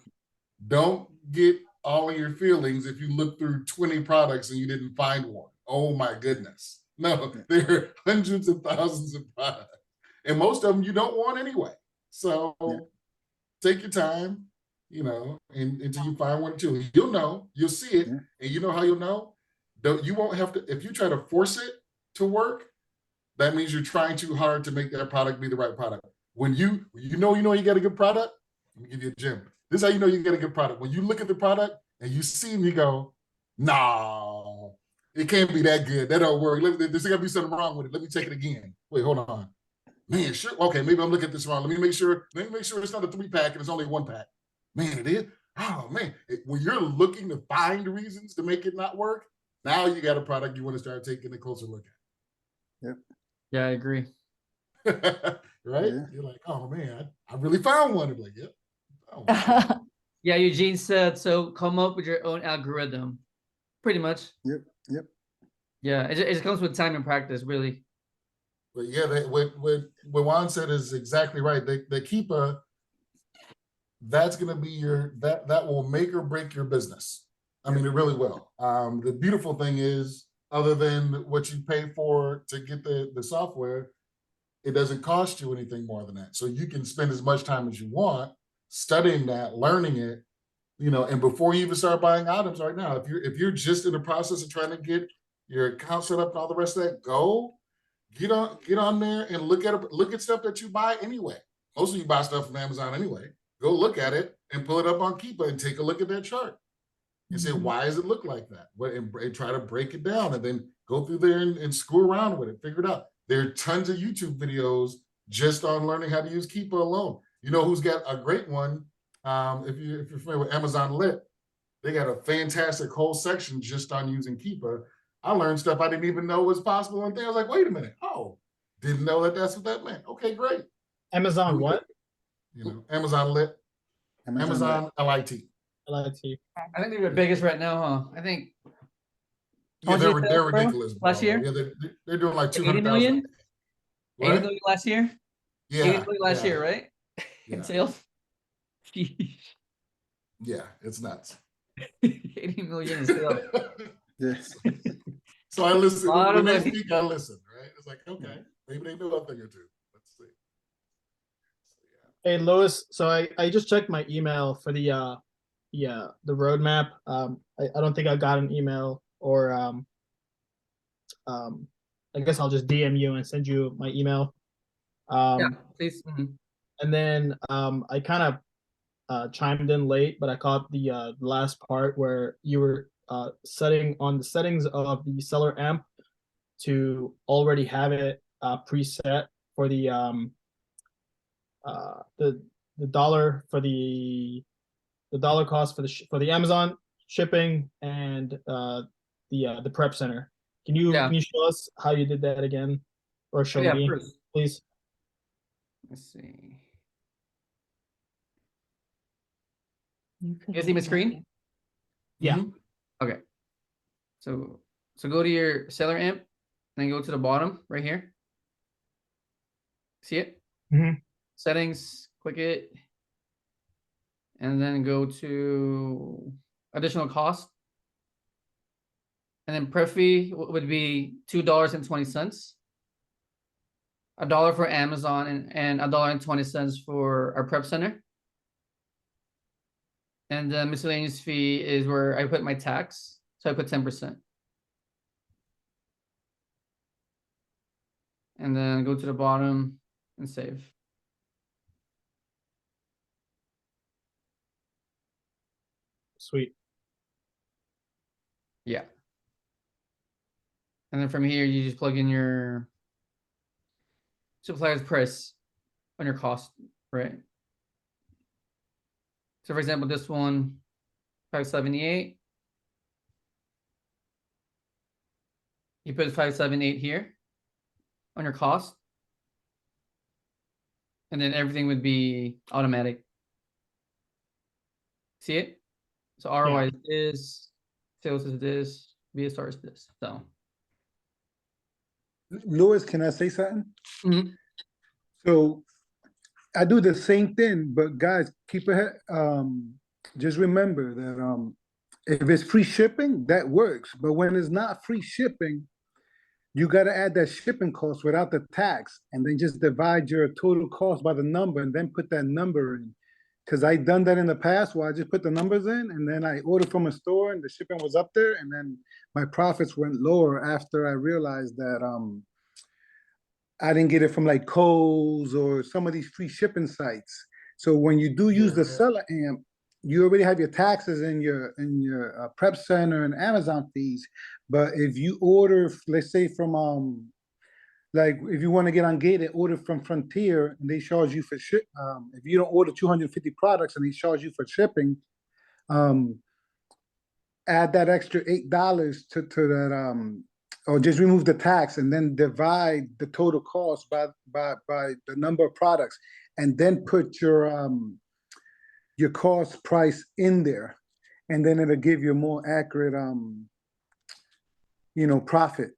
F: Don't get all of your feelings if you look through 20 products and you didn't find one. Oh my goodness. No, there are hundreds of thousands of products. And most of them you don't want anyway. So take your time, you know, until you find one or two. You'll know, you'll see it. And you know how you'll know? You won't have to, if you try to force it to work, that means you're trying too hard to make that product be the right product. When you know you got a good product, let me give you a gem. This is how you know you get a good product. When you look at the product and you see them, you go, no, it can't be that good. That don't work. There's got to be something wrong with it. Let me take it again. Wait, hold on. Man, sure. Okay, maybe I'm looking at this wrong. Let me make sure it's not a 3-pack and it's only 1-pack. Man, it is. Oh man, when you're looking to find reasons to make it not work, now you got a product you want to start taking a closer look at.
H: Yep.
B: Yeah, I agree.
F: Right? Yeah. You're like, oh man, I really found one. I'm like, yep. Oh,
B: yeah, Eugene said, so come up with your own algorithm. Pretty much.
H: Yep.
B: Yeah, it comes with time and practice, really.
F: But yeah, what Juan said is exactly right. They keep that's going to be that will make or break your business. I mean, it really will. The beautiful thing is, other than what you pay for to get the software, it doesn't cost you anything more than that. So you can spend as much time as you want studying that, learning it, and before you even start buying items right now, if you're just in the process of trying to get your account set up and all the rest of that, get on there and look at stuff that you buy anyway. Most of you buy stuff from Amazon anyway. Go look at it and pull it up on Keepa and take a look at that chart and say, why does it look like that? And try to break it down, and then go through there and screw around with it, figure it out. There are tons of YouTube videos just on learning how to use Keepa alone. You know who's got a great one? If you're familiar with Amazon Lit, they got a fantastic whole section just on using Keepa. I learned stuff I didn't even know was possible, and then I was like, wait a minute, didn't know that's what that meant. Okay, great.
G: Amazon what?
F: Amazon Lit, Amazon LIT.
G: LIT.
B: I think they're the biggest right now, huh? I think.
F: Yeah, they're ridiculous. Bro.
B: Last year?
F: Yeah, they're doing like
B: 80 million? 80
F: What?
B: million last year?
F: Yeah.
B: 80 million last year, right?
F: Yeah.
B: In sales? Sheesh.
F: Yeah, it's nuts.
B: 80 million in sales.
H: Yes.
F: So I listen.
B: Lot
F: When
B: of
F: they
B: money.
F: speak, I listen, right? It's like, okay, maybe they know a thing or two. Let's see.
G: Hey Louis, so I just checked my email for the roadmap. I don't think I got an email, or I guess I'll just DM you and send you my email.
B: Yeah, please. Mhm.
G: And then I kind of chimed in late, but I caught the last part where you were setting on the settings of the seller amp to already have it preset for the dollar for the dollar cost for the Amazon shipping and the prep center. Can you show us how you did that again, or show me, please?
B: Let's see. You guys see my screen?
G: Yeah.
F: Mhm.
B: Okay. So go to your seller amp, and then go to the bottom right here. See it?
G: Mhm.
B: Settings, click it, and then go to additional cost. And then prep fee would be $2.20. $1 for Amazon and $1.20 for our prep center. And the miscellaneous fee is where I put my tax. So I put 10%. And then go to the bottom and save.
G: Sweet.
B: Yeah. And then from here, you just plug in your supplier's price on your cost, right? So for example, this one, 578. You put 578 here on your cost. And then everything would be automatic. See it? So ROI is this, sales is this, VSR is this. So
H: Louis, can I say something?
B: Mhm.
H: So I do the same thing, but guys, keep ahead. Just remember that if it's free shipping, that works. But when it's not free shipping, you got to add that shipping cost without the tax, and then just divide your total cost by the number, and then put that number in. Because I've done that in the past, where I just put the numbers in, and then I ordered from a store, and the shipping was up there, and then my profits went lower after I realized that I didn't get it from like Kohl's or some of these free shipping sites. So when you do use the seller amp, you already have your taxes in your prep center and Amazon fees. But if you order, let's say from like if you want to get on Gated, order from Frontier, and they charge you for ship. If you don't order 250 products and they charge you for shipping, add that extra $8 to that or just remove the tax and then divide the total cost by the number of products, and then put your cost price in there, and then it'll give you a more accurate profit.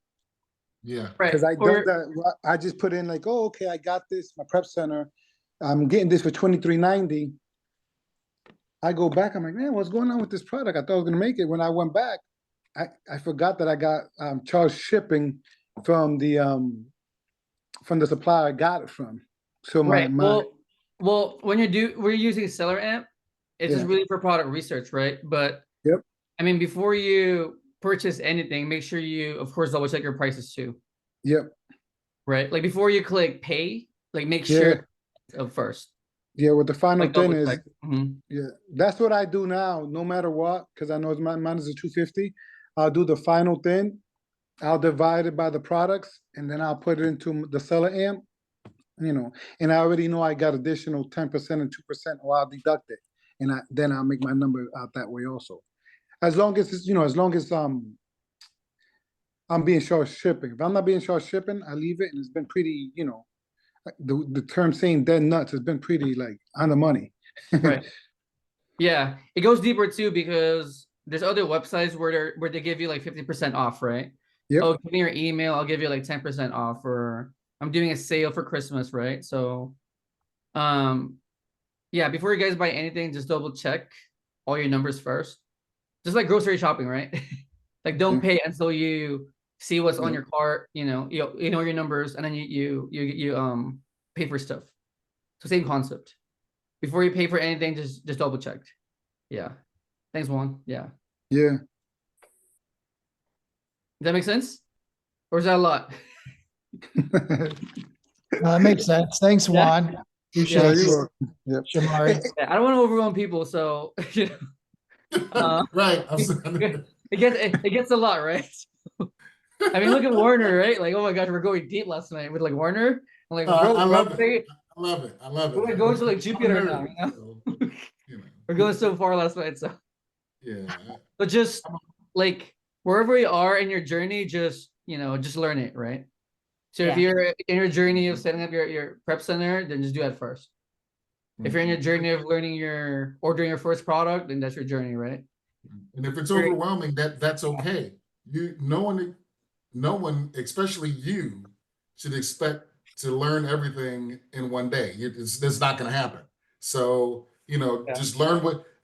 F: Yeah.
H: Because I done that. I just put in like, oh, okay, I got this, my prep center. I'm getting this for $23.90. I go back, I'm like, man, what's going on with this product? I thought I was gonna make it. When I went back, I forgot that I got charged shipping from the supplier I got it from. So
B: Right.
H: my
B: Well, when we're using Seller Amp, it's just
H: Yeah.
B: really for product research, right? But
H: Yep.
B: I mean, before you purchase anything, make sure you, of course, double check your prices too,
H: Yep.
B: right? Like before you click pay, like make
H: Yeah.
B: sure of first.
H: Yeah, what the final
B: Like
H: thing
B: double
H: is,
B: check. Mhm.
H: yeah, that's what I do now, no matter what, because I know mine is a 250. I'll do the final thing. I'll divide it by the products, and then I'll put it into the Seller Amp, and I already know I got additional 10% and 2%, or I'll deduct it. And then I'll make my number out that way also. As long as it's, as long as I'm being charged shipping. If I'm not being charged shipping, I leave it, and it's been pretty, the term saying dead nuts has been pretty like on the money.
B: Right. Yeah, it goes deeper too because there's other websites where they give you like 50% off, right?
H: Yep.
B: Oh, give me your email, I'll give you like 10% off, or I'm doing a sale for Christmas, right? So, yeah, before you guys buy anything, just double check all your numbers first. Just like grocery shopping, right? Like don't pay until you see what's on your cart, you know your numbers, and then you pay for stuff. So same concept. Before you pay for anything, just double check. Yeah. Thanks, Juan. Yeah.
H: Yeah.
B: Does that make sense? Or is that a lot?
C: That makes sense. Thanks,
B: Yeah.
C: Juan.
H: Yeah,
C: Appreciate
H: you're
C: you,
H: welcome. Yep.
C: Shamari.
B: Yeah, I don't want to overwhelm people, so you know,
F: Right.
B: it gets a lot, right? I mean, look at Warner, right? Like, oh my gosh, we're going deep last night with like Warner. I'm like, bro,
F: I love
B: bro,
F: it. I love it. I love it.
B: we're going to like Jupiter now, you know?
F: So,
B: We're going so far last night, so.
F: yeah.
B: But just like wherever you are in your journey, just just learn it, right? So if
A: Yeah.
B: you're in your journey of setting up your prep center, then just do that first. If you're in your journey of ordering your first product, then that's your journey, right?
F: And if it's overwhelming, that's okay. No one, especially you, should expect to learn everything in one day. It's not going to happen. So, just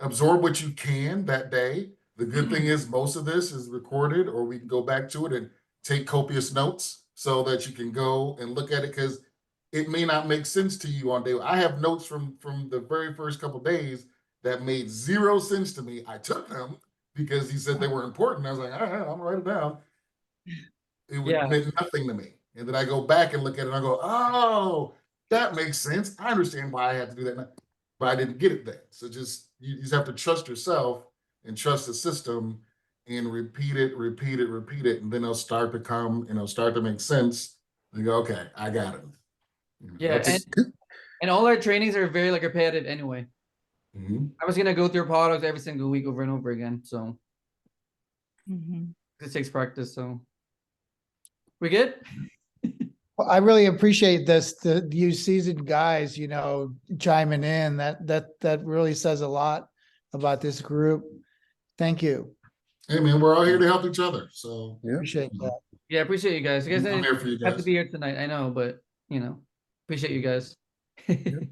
F: absorb what you can that day. The good thing is most of this is recorded, or we can go back to it and take copious notes so that you can go and look at it, because it may not make sense to you on day one. I have notes from the very first couple of days that made zero sense to me. I took them because he said they were important. I was like, all right, I'm gonna write it down. It would mean nothing to me. And then I go back and look at it and I go, oh, that makes sense. I understand why I had to do that, but I didn't get it then. So you just have to trust yourself and trust the system and repeat it. And then it'll start to come and it'll start to make sense. And you go, okay, I got it.
B: Yeah, and all our trainings are very like repetitive anyway. I was gonna go through products every single week over and over again. So it takes practice. So we good?
C: Well, I really appreciate this, you seasoned guys, chiming in. That really says a lot about this group. Thank you.
F: Hey man, we're all here to help each other. So
C: Appreciate that.
B: Yeah, appreciate you guys. You guys
F: I'm here for you
B: didn't have to
F: guys.
B: be here tonight. I know, but appreciate you guys. They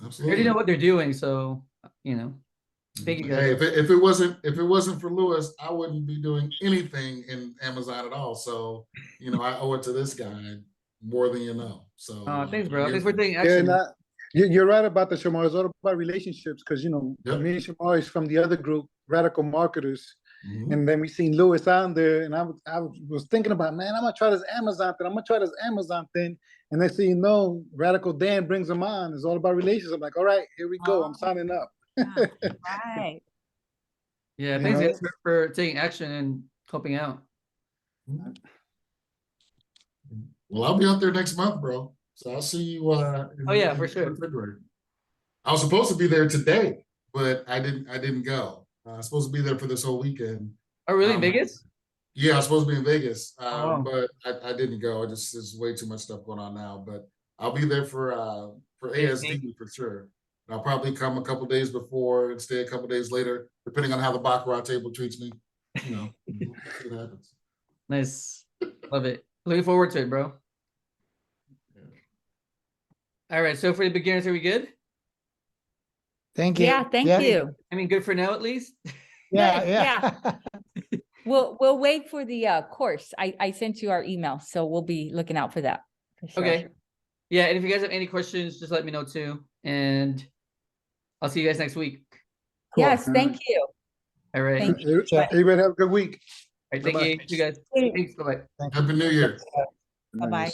F: Absolutely.
B: already know what they're doing, so thank you
F: Hey,
B: guys.
F: if it wasn't for Lewis, I wouldn't be doing anything in Amazon at all. So, I owe it to this guy more than you know. So
B: Thanks, bro.
F: I'm
B: Thanks
F: here
B: for taking
H: Yeah,
B: action.
H: you're right about the Shamar. It's all about relationships, because
F: Yep.
H: me and Shamar is from the other group, Radical Marketers.
F: Mhm.
H: And then we seen Lewis on there, and I was thinking about, man, I'm gonna try this Amazon thing. And next thing you know, Radical Dan brings them on. It's all about relationships. I'm like, all right, here we go. I'm signing up.
A: Right.
B: Yeah,
H: You
B: thanks
H: know?
B: guys for taking action and helping out.
F: Well, I'll be out there next month, bro. So I'll see you
B: For sure.
F: February. I was supposed to be there today, but I didn't go. I was supposed to be there for this whole weekend.
B: Oh, really? Vegas?
F: Yeah, I was supposed to be in Vegas,
B: wow.
F: but I didn't go. There's way too much stuff going on now. But I'll be there for ASD for sure. And I'll probably come a couple days before and stay a couple days later, depending on how the baccarat table treats me. We'll see what happens.
B: Nice. Love it. Looking forward to it, bro. All right, so for the beginners, are we good?
C: Thank you.
A: Yeah, thank you.
B: I mean, good for now at least.
C: Yeah,
A: Yeah.
C: yeah.
A: We'll wait for the course. I sent you our email, so we'll be looking out for that. For sure.
B: Okay. Yeah, and if you guys have any questions, just let me know too. And I'll see you guys next week.
C: Cool.
A: Yes, thank you.
B: All right.
A: Thank you.
H: Everybody have a good week.
B: All right, thank
H: Bye-bye.
B: you. You guys.
A: Hey.
B: Thanks. Bye-bye.
C: Thank you.
F: Happy New Year.
A: Bye-bye.